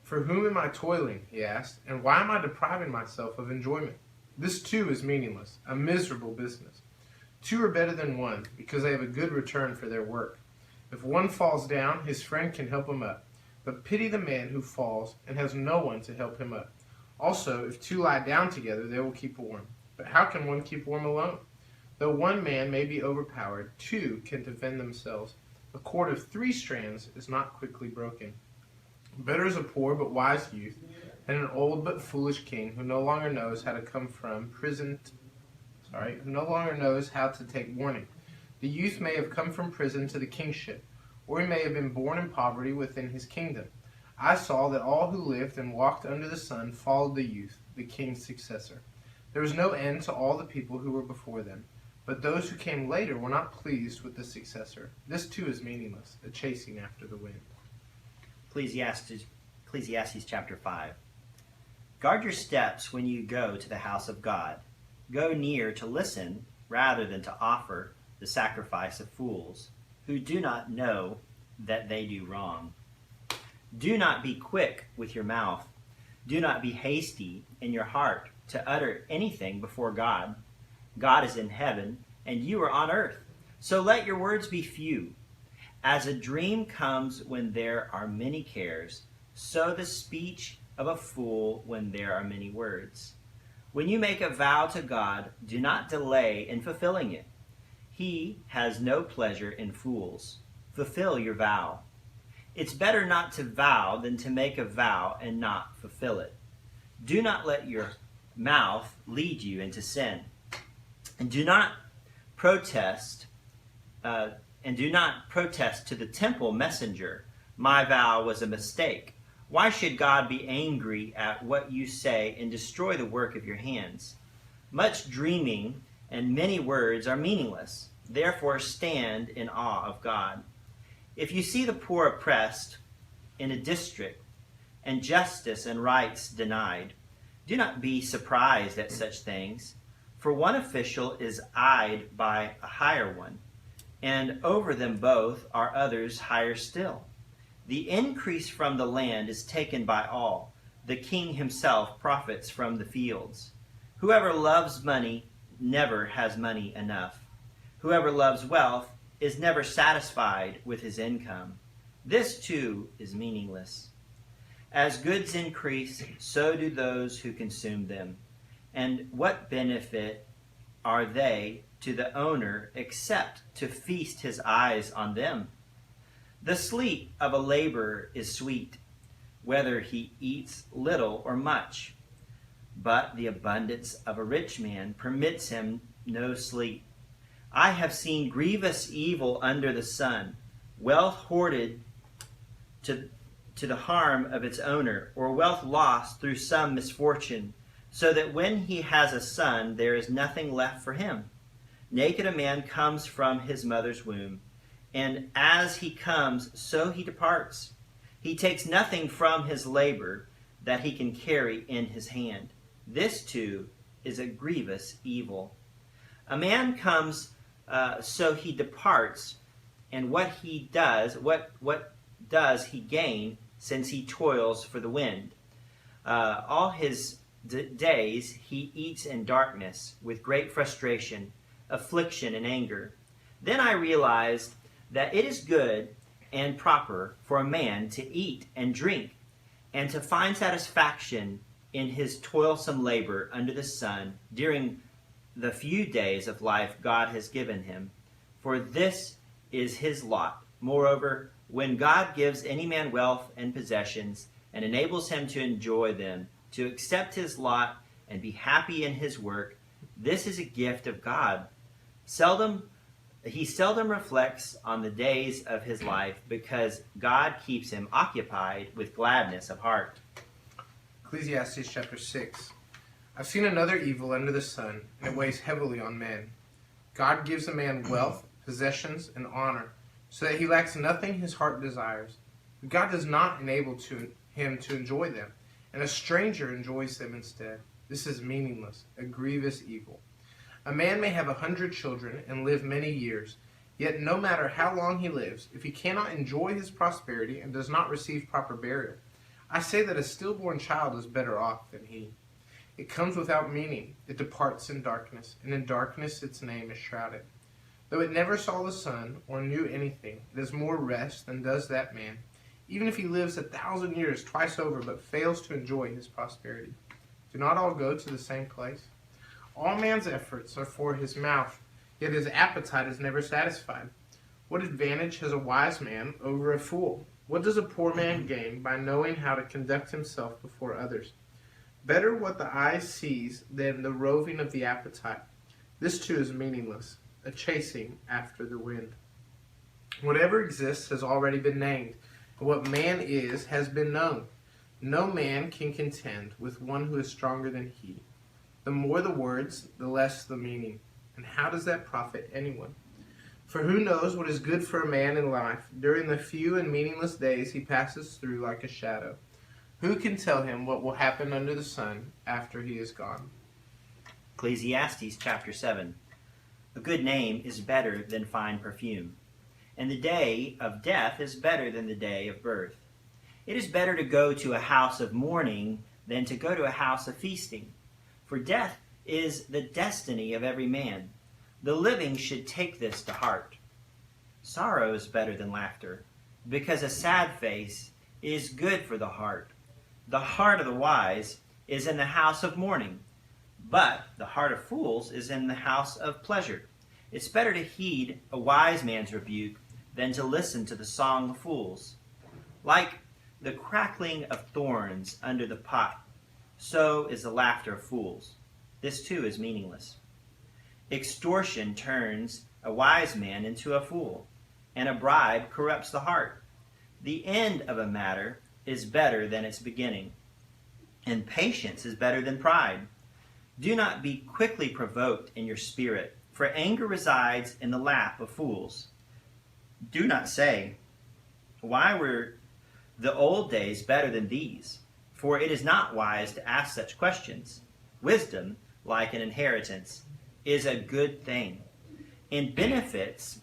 For whom am I toiling, he asked, and why am I depriving myself of enjoyment? This too is meaningless, a miserable business. Two are better than one, because they have a good return for their work. If one falls down, his friend can help him up. But pity the man who falls and has no one to help him up. Also, if two lie down together, they will keep warm. But how can one keep warm alone? Though one man may be overpowered, two can defend themselves. A cord of 3 strands is not quickly broken. Better is a poor but wise youth than an old but foolish king who no longer knows how to come from prison. Who no longer knows how to take warning. The youth may have come from prison to the kingship, or he may have been born in poverty within his kingdom. I saw that all who lived and walked under the sun followed the youth, the king's successor. There was no end to all the people who were before them. But those who came later were not pleased with the successor. This too is meaningless, a chasing after the wind. Ecclesiastes chapter 5. Guard your steps when you go to the house of God. Go near to listen rather than to offer the sacrifice of fools, who do not know that they do wrong. Do not be quick with your mouth. Do not be hasty in your heart to utter anything before God. God is in heaven, and you are on earth. So let your words be few. As a dream comes when there are many cares, so the speech of a fool when there are many words. When you make a vow to God, do not delay in fulfilling it. He has no pleasure in fools. Fulfill your vow. It's better not to vow than to make a vow and not fulfill it. Do not let your mouth lead you into sin. And do not protest to the temple messenger, my vow was a mistake. Why should God be angry at what you say and destroy the work of your hands? Much dreaming and many words are meaningless. Therefore stand in awe of God. If you see the poor oppressed in a district, and justice and rights denied, do not be surprised at such things. For one official is eyed by a higher one, and over them both are others higher still. The increase from the land is taken by all. The king himself profits from the fields. Whoever loves money never has money enough. Whoever loves wealth is never satisfied with his income. This too is meaningless. As goods increase, so do those who consume them. And what benefit are they to the owner except to feast his eyes on them? The sleep of a laborer is sweet, whether he eats little or much. But the abundance of a rich man permits him no sleep. I have seen grievous evil under the sun, wealth hoarded to the harm of its owner, or wealth lost through some misfortune, so that when he has a son, there is nothing left for him. Naked a man comes from his mother's womb, and as he comes, so he departs. He takes nothing from his labor that he can carry in his hand. This too is a grievous evil. A man comes, so he departs, and what does he gain, since he toils for the wind? All his days he eats in darkness with great frustration, affliction, and anger. Then I realized that it is good and proper for a man to eat and drink and to find satisfaction in his toilsome labor under the sun during the few days of life God has given him. For this is his lot. Moreover, when God gives any man wealth and possessions and enables him to enjoy them, to accept his lot and be happy in his work, this is a gift of God. He seldom reflects on the days of his life because God keeps him occupied with gladness of heart. Ecclesiastes chapter 6. I've seen another evil under the sun, and it weighs heavily on men. God gives a man wealth, possessions, and honor, so that he lacks nothing his heart desires. But God does not enable him to enjoy them, and a stranger enjoys them instead. This is meaningless, a grievous evil. A man may have 100 children and live many years, yet no matter how long he lives, if he cannot enjoy his prosperity and does not receive proper burial, I say that a stillborn child is better off than he. It comes without meaning, it departs in darkness, and in darkness its name is shrouded. Though it never saw the sun or knew anything, it has more rest than does that man, even if he lives 1,000 years twice over but fails to enjoy his prosperity. Do not all go to the same place? All man's efforts are for his mouth, yet his appetite is never satisfied. What advantage has a wise man over a fool? What does a poor man gain by knowing how to conduct himself before others? Better what the eye sees than the roving of the appetite. This too is meaningless, a chasing after the wind. Whatever exists has already been named, and what man is has been known. No man can contend with one who is stronger than he. The more the words, the less the meaning. And how does that profit anyone? For who knows what is good for a man in life during the few and meaningless days he passes through like a shadow? Who can tell him what will happen under the sun after he is gone? Ecclesiastes chapter 7. A good name is better than fine perfume, and the day of death is better than the day of birth. It is better to go to a house of mourning than to go to a house of feasting. For death is the destiny of every man. The living should take this to heart. Sorrow is better than laughter, because a sad face is good for the heart. The heart of the wise is in the house of mourning, but the heart of fools is in the house of pleasure. It's better to heed a wise man's rebuke than to listen to the song of fools. Like the crackling of thorns under the pot, so is the laughter of fools. This too is meaningless. Extortion turns a wise man into a fool, and a bribe corrupts the heart. The end of a matter is better than its beginning, and patience is better than pride. Do not be quickly provoked in your spirit, for anger resides in the lap of fools. Do not say, why were the old days better than these? For it is not wise to ask such questions. Wisdom, like an inheritance, is a good thing, and benefits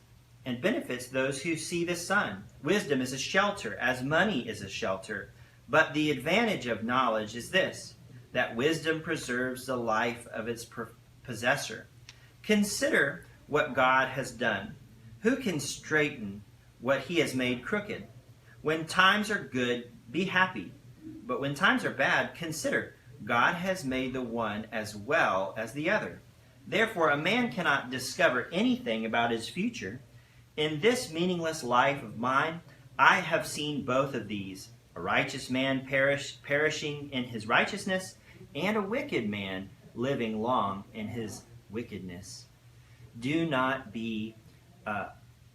those who see the sun. Wisdom is a shelter, as money is a shelter. But the advantage of knowledge is this, that wisdom preserves the life of its possessor. Consider what God has done. Who can straighten what he has made crooked? When times are good, be happy. But when times are bad, consider, God has made the one as well as the other. Therefore, a man cannot discover anything about his future. In this meaningless life of mine, I have seen both of these, a righteous man perishing in his righteousness, and a wicked man living long in his wickedness. Do not be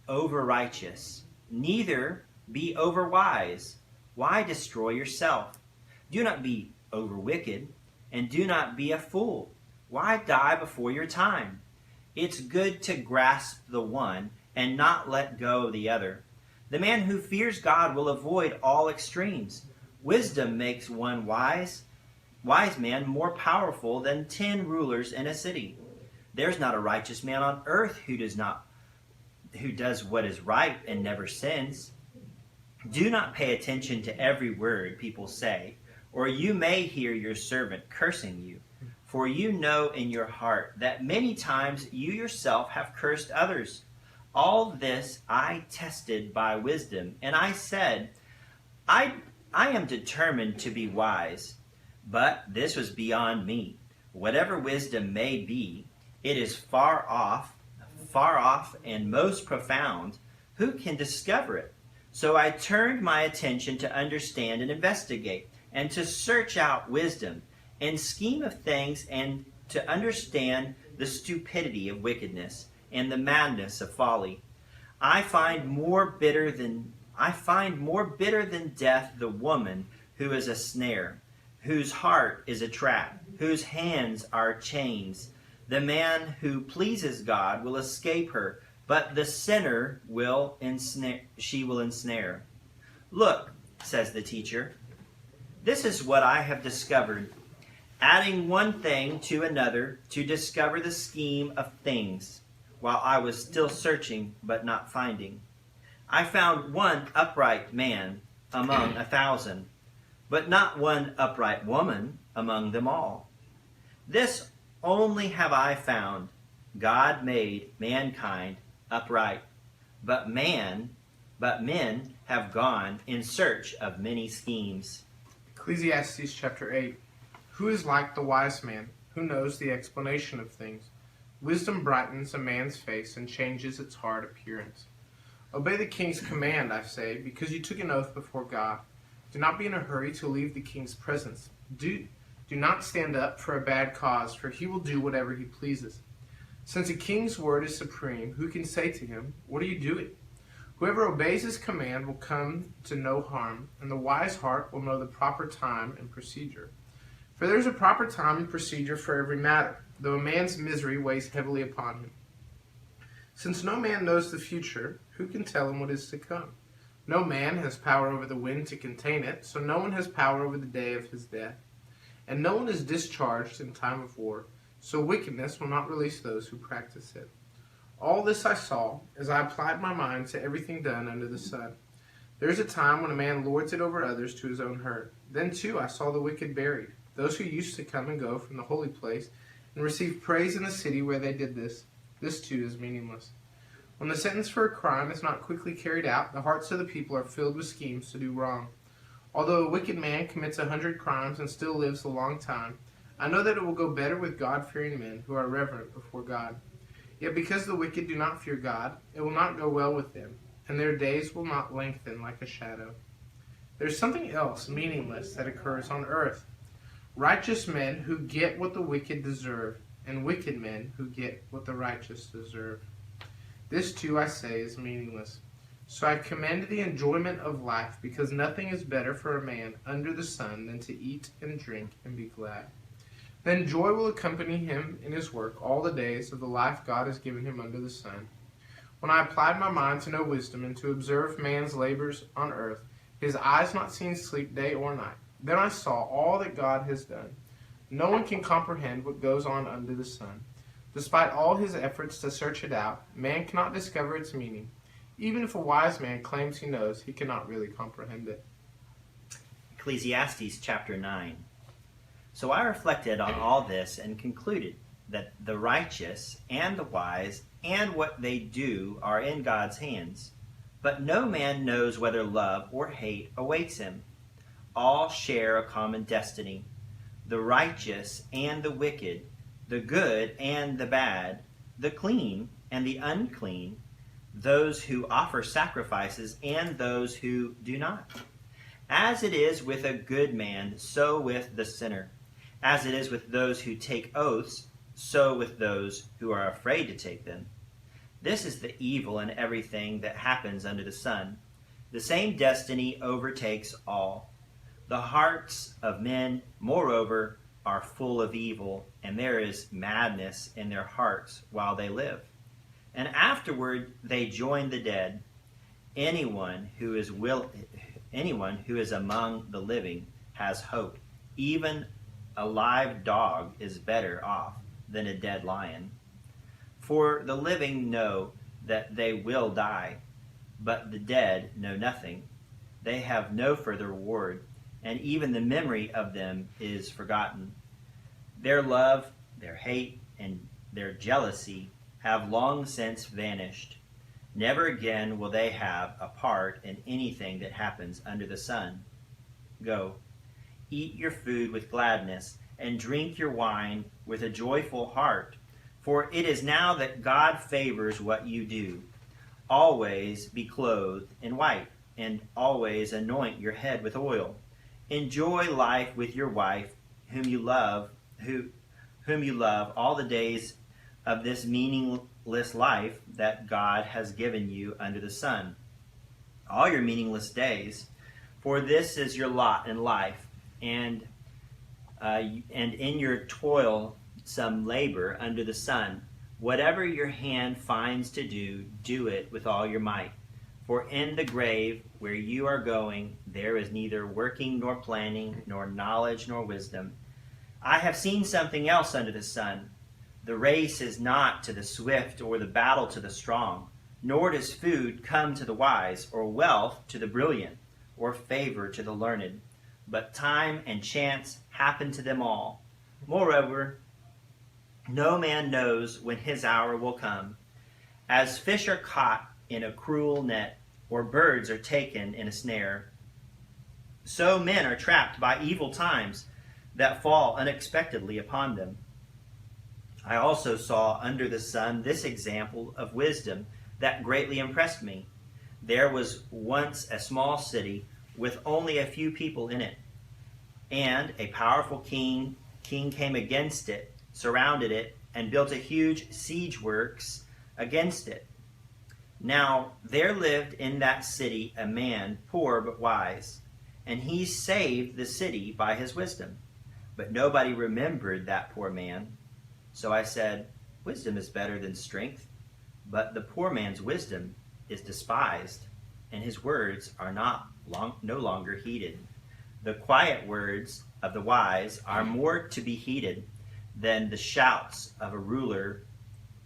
over-righteous, neither be over-wise. Why destroy yourself? Do not be over-wicked, and do not be a fool. Why die before your time? It's good to grasp the one and not let go of the other. The man who fears God will avoid all extremes. Wisdom makes one wise man more powerful than 10 rulers in a city. There's not a righteous man on earth who does what is right and never sins. Do not pay attention to every word people say, or you may hear your servant cursing you. For you know in your heart that many times you yourself have cursed others. All this I tested by wisdom, and I said, I am determined to be wise. But this was beyond me. Whatever wisdom may be, it is far off and most profound. Who can discover it? So I turned my attention to understand and investigate, and to search out wisdom and scheme of things, and to understand the stupidity of wickedness and the madness of folly. I find more bitter than death the woman who is a snare, whose heart is a trap, whose hands are chains. The man who pleases God will escape her, but the sinner she will ensnare. Look, says the teacher, this is what I have discovered, adding one thing to another to discover the scheme of things, while I was still searching but not finding. I found one upright man among 1,000, but not one upright woman among them all. This only have I found: God made mankind upright, but men have gone in search of many schemes. Ecclesiastes chapter 8. Who is like the wise man, who knows the explanation of things? Wisdom brightens a man's face and changes its hard appearance. Obey the king's command, I say, because you took an oath before God. Do not be in a hurry to leave the king's presence. Do not stand up for a bad cause, for he will do whatever he pleases. Since a king's word is supreme, who can say to him, "What are you doing?" Whoever obeys his command will come to no harm, and the wise heart will know the proper time and procedure. For there is a proper time and procedure for every matter, though a man's misery weighs heavily upon him. Since no man knows the future, who can tell him what is to come? No man has power over the wind to contain it, so no one has power over the day of his death. And no one is discharged in time of war, so wickedness will not release those who practice it. All this I saw, as I applied my mind to everything done under the sun. There is a time when a man lords it over others to his own hurt. Then too I saw the wicked buried, those who used to come and go from the holy place, and receive praise in the city where they did this. This too is meaningless. When the sentence for a crime is not quickly carried out, the hearts of the people are filled with schemes to do wrong. Although a wicked man commits 100 crimes and still lives a long time, I know that it will go better with God-fearing men who are reverent before God. Yet because the wicked do not fear God, it will not go well with them, and their days will not lengthen like a shadow. There is something else meaningless that occurs on earth. Righteous men who get what the wicked deserve, and wicked men who get what the righteous deserve. This too, I say, is meaningless. So I commend the enjoyment of life, because nothing is better for a man under the sun than to eat and drink and be glad. Then joy will accompany him in his work all the days of the life God has given him under the sun. When I applied my mind to know wisdom and to observe man's labors on earth, his eyes not seen sleep day or night, then I saw all that God has done. No one can comprehend what goes on under the sun. Despite all his efforts to search it out, man cannot discover its meaning. Even if a wise man claims he knows, he cannot really comprehend it. Ecclesiastes chapter 9. So I reflected on all this and concluded that the righteous and the wise and what they do are in God's hands. But no man knows whether love or hate awaits him. All share a common destiny. The righteous and the wicked, the good and the bad, the clean and the unclean, those who offer sacrifices and those who do not. As it is with a good man, so with the sinner. As it is with those who take oaths, so with those who are afraid to take them. This is the evil in everything that happens under the sun. The same destiny overtakes all. The hearts of men, moreover, are full of evil, and there is madness in their hearts while they live. And afterward they join the dead. Anyone who is among the living has hope. Even a live dog is better off than a dead lion. For the living know that they will die, but the dead know nothing. They have no further reward, and even the memory of them is forgotten. Their love, their hate, and their jealousy have long since vanished. Never again will they have a part in anything that happens under the sun. Go, eat your food with gladness, and drink your wine with a joyful heart, for it is now that God favors what you do. Always be clothed in white, and always anoint your head with oil. Enjoy life with your wife, whom you love all the days of this meaningless life that God has given you under the sun. All your meaningless days, for this is your lot in life, and in your toil some labor under the sun. Whatever your hand finds to do, do it with all your might. For in the grave where you are going, there is neither working nor planning, nor knowledge nor wisdom. I have seen something else under the sun. The race is not to the swift, or the battle to the strong, nor does food come to the wise, or wealth to the brilliant, or favor to the learned. But time and chance happen to them all. Moreover, no man knows when his hour will come. As fish are caught in a cruel net, or birds are taken in a snare, so men are trapped by evil times that fall unexpectedly upon them. I also saw under the sun this example of wisdom that greatly impressed me. There was once a small city with only a few people in it, and a powerful king came against it, surrounded it, and built a huge siege works against it. Now there lived in that city a man, poor but wise, and he saved the city by his wisdom. But nobody remembered that poor man. So I said, wisdom is better than strength, but the poor man's wisdom is despised, and his words are no longer heeded. The quiet words of the wise are more to be heeded than the shouts of a ruler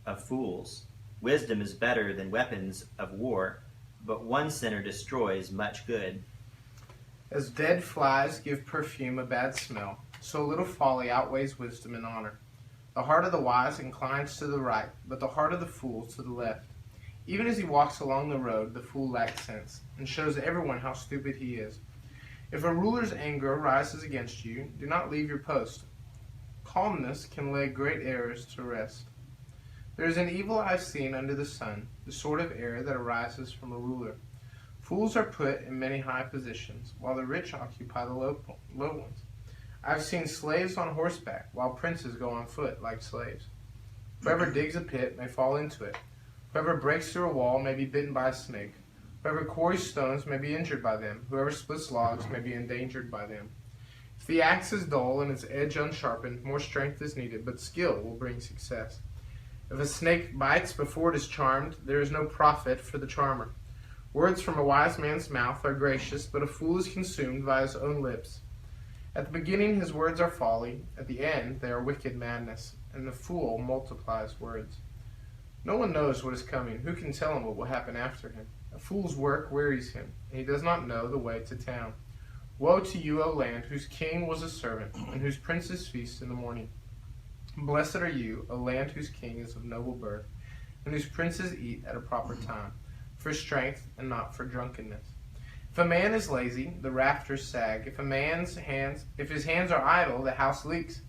of fools. Wisdom is better than weapons of war, but one sinner destroys much good. As dead flies give perfume a bad smell, so little folly outweighs wisdom and honor. The heart of the wise inclines to the right, but the heart of the fool to the left. Even as he walks along the road, the fool lacks sense, and shows everyone how stupid he is. If a ruler's anger rises against you, do not leave your post. Calmness can lay great errors to rest. There is an evil I've seen under the sun, the sort of error that arises from a ruler. Fools are put in many high positions, while the rich occupy the low ones. I've seen slaves on horseback, while princes go on foot like slaves. Whoever digs a pit may fall into it. Whoever breaks through a wall may be bitten by a snake. Whoever quarries stones may be injured by them. Whoever splits logs may be endangered by them. If the axe is dull and its edge unsharpened, more strength is needed, but skill will bring success. If a snake bites before it is charmed, there is no profit for the charmer. Words from a wise man's mouth are gracious, but a fool is consumed by his own lips. At the beginning his words are folly, at the end they are wicked madness, and the fool multiplies words. No one knows what is coming. Who can tell him what will happen after him? A fool's work wearies him, and he does not know the way to town. Woe to you, O land, whose king was a servant, and whose princes feast in the morning. Blessed are you, O land whose king is of noble birth, and whose princes eat at a proper time, for strength and not for drunkenness. If a man is lazy, the rafters sag. If his hands are idle, the house leaks.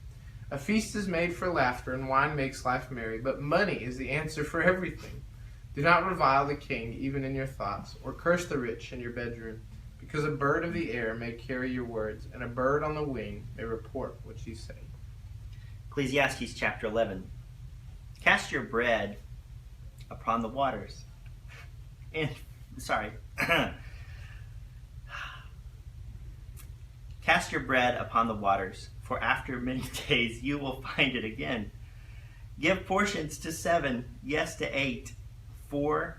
A feast is made for laughter, and wine makes life merry, but money is the answer for everything. Do not revile the king even in your thoughts, or curse the rich in your bedroom, because a bird of the air may carry your words, and a bird on the wing may report what you say. Ecclesiastes chapter 11. Cast your bread upon the waters. Cast your bread upon the waters, for after many days you will find it again. Give portions to 7, yes to 8, for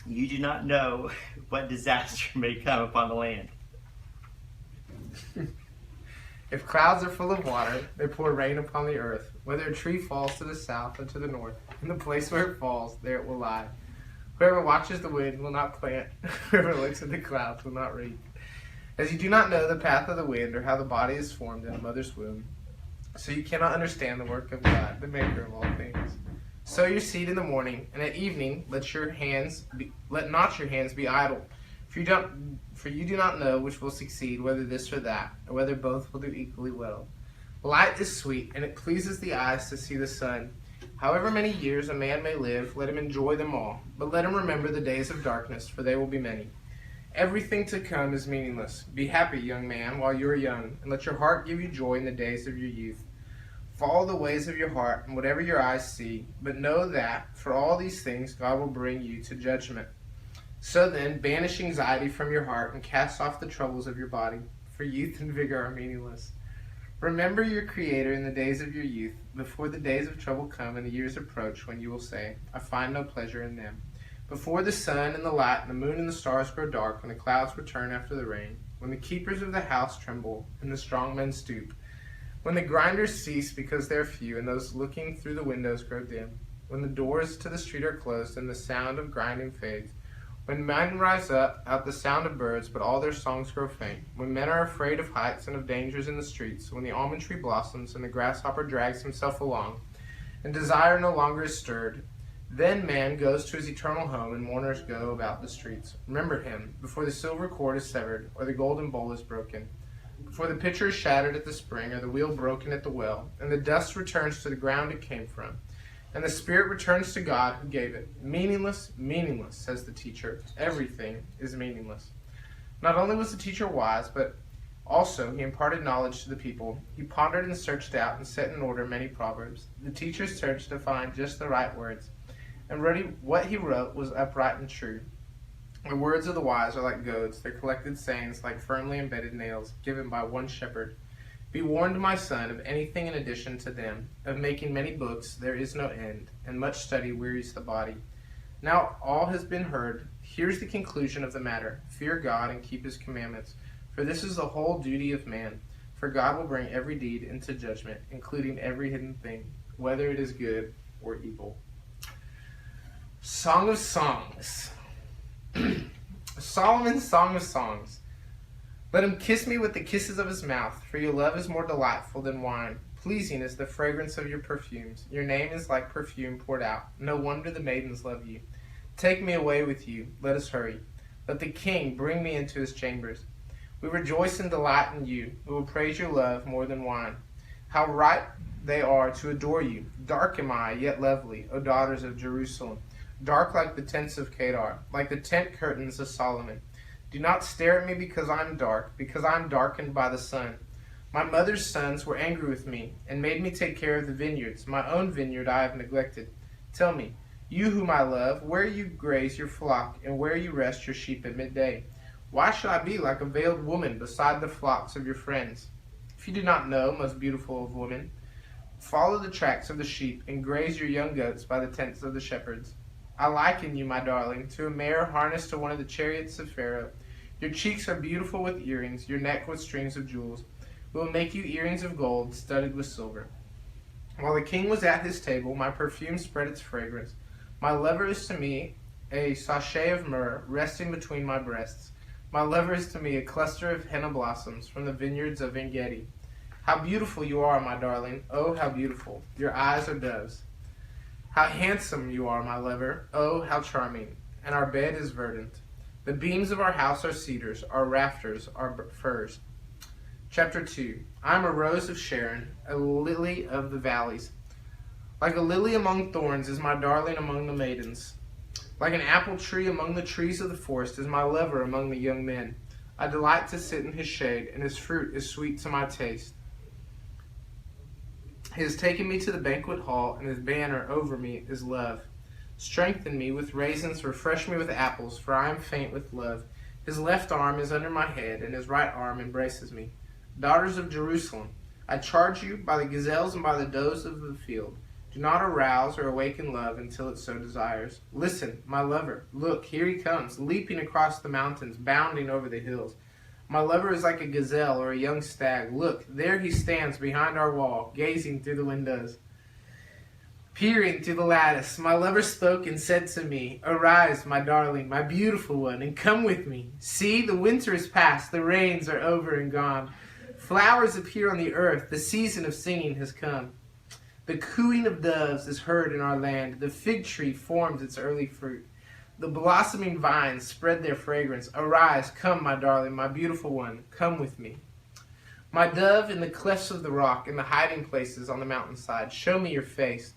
you do not know what disaster may come upon the land. If clouds are full of water, they pour rain upon the earth. Whether a tree falls to the south or to the north, in the place where it falls, there it will lie. Whoever watches the wind will not plant. Whoever looks at the clouds will not reap. As you do not know the path of the wind or how the body is formed in a mother's womb, so you cannot understand the work of God, the maker of all things. Sow your seed in the morning, and at evening let not your hands be idle. For you do not know which will succeed, whether this or that, or whether both will do equally well. Light is sweet, and it pleases the eyes to see the sun. However many years a man may live, let him enjoy them all. But let him remember the days of darkness, for they will be many. Everything to come is meaningless. Be happy, young man, while you are young, and let your heart give you joy in the days of your youth. Follow the ways of your heart, and whatever your eyes see. But know that, for all these things, God will bring you to judgment. So then, banish anxiety from your heart, and cast off the troubles of your body, for youth and vigor are meaningless. Remember your Creator in the days of your youth, before the days of trouble come and the years approach, when you will say, I find no pleasure in them. Before the sun and the light and the moon and the stars grow dark, when the clouds return after the rain, when the keepers of the house tremble and the strong men stoop, when the grinders cease because they are few and those looking through the windows grow dim, when the doors to the street are closed and the sound of grinding fades, when men rise up at the sound of birds, but all their songs grow faint, when men are afraid of heights and of dangers in the streets, when the almond tree blossoms and the grasshopper drags himself along, and desire no longer is stirred, then man goes to his eternal home and mourners go about the streets. Remember him before the silver cord is severed or the golden bowl is broken, before the pitcher is shattered at the spring or the wheel broken at the well, and the dust returns to the ground it came from, and the spirit returns to God who gave it. Meaningless, meaningless, says the teacher. Everything is meaningless. Not only was the teacher wise, but also he imparted knowledge to the people. He pondered and searched out and set in order many proverbs. The teacher searched to find just the right words, and what he wrote was upright and true. The words of the wise are like goads, their collected sayings like firmly embedded nails, given by one shepherd. Be warned, my son, of anything in addition to them. Of making many books there is no end, and much study wearies the body. Now all has been heard. Here's the conclusion of the matter. Fear God and keep his commandments, for this is the whole duty of man. For God will bring every deed into judgment, including every hidden thing, whether it is good or evil. Song of Songs. Solomon's Song of Songs. Let him kiss me with the kisses of his mouth, for your love is more delightful than wine. Pleasing is the fragrance of your perfumes. Your name is like perfume poured out. No wonder the maidens love you. Take me away with you. Let us hurry. Let the king bring me into his chambers. We rejoice and delight in you. We will praise your love more than wine. How right they are to adore you. Dark am I, yet lovely, O daughters of Jerusalem. Dark like the tents of Kedar, like the tent curtains of Solomon. Do not stare at me because I am dark, because I am darkened by the sun. My mother's sons were angry with me, and made me take care of the vineyards. My own vineyard I have neglected. Tell me, you whom I love, where you graze your flock, and where you rest your sheep at midday. Why should I be like a veiled woman beside the flocks of your friends? If you do not know, most beautiful of women, follow the tracks of the sheep, and graze your young goats by the tents of the shepherds. I liken you, my darling, to a mare harnessed to one of the chariots of Pharaoh. Your cheeks are beautiful with earrings, your neck with strings of jewels. We will make you earrings of gold, studded with silver. While the king was at his table, my perfume spread its fragrance. My lover is to me a sachet of myrrh resting between my breasts. My lover is to me a cluster of henna blossoms from the vineyards of En-Gedi. How beautiful you are, my darling. Oh, how beautiful. Your eyes are doves. How handsome you are, my lover. Oh, how charming. And our bed is verdant. The beams of our house are cedars. Our rafters are firs. Chapter 2. I am a rose of Sharon, a lily of the valleys. Like a lily among thorns is my darling among the maidens. Like an apple tree among the trees of the forest is my lover among the young men. I delight to sit in his shade, and his fruit is sweet to my taste. He has taken me to the banquet hall, and his banner over me is love. Strengthen me with raisins, refresh me with apples, for I am faint with love. His left arm is under my head, and his right arm embraces me. Daughters of Jerusalem, I charge you by the gazelles and by the does of the field, do not arouse or awaken love until it so desires. Listen, my lover, look, here he comes, leaping across the mountains, bounding over the hills. My lover is like a gazelle or a young stag. Look, there he stands behind our wall, gazing through the windows. Peering through the lattice, my lover spoke and said to me, "Arise, my darling, my beautiful one, and come with me. See, the winter is past, the rains are over and gone. Flowers appear on the earth, the season of singing has come. The cooing of doves is heard in our land, the fig tree forms its early fruit. The blossoming vines spread their fragrance. Arise, come, my darling, my beautiful one, come with me. My dove, in the clefts of the rock, in the hiding places on the mountainside, show me your face.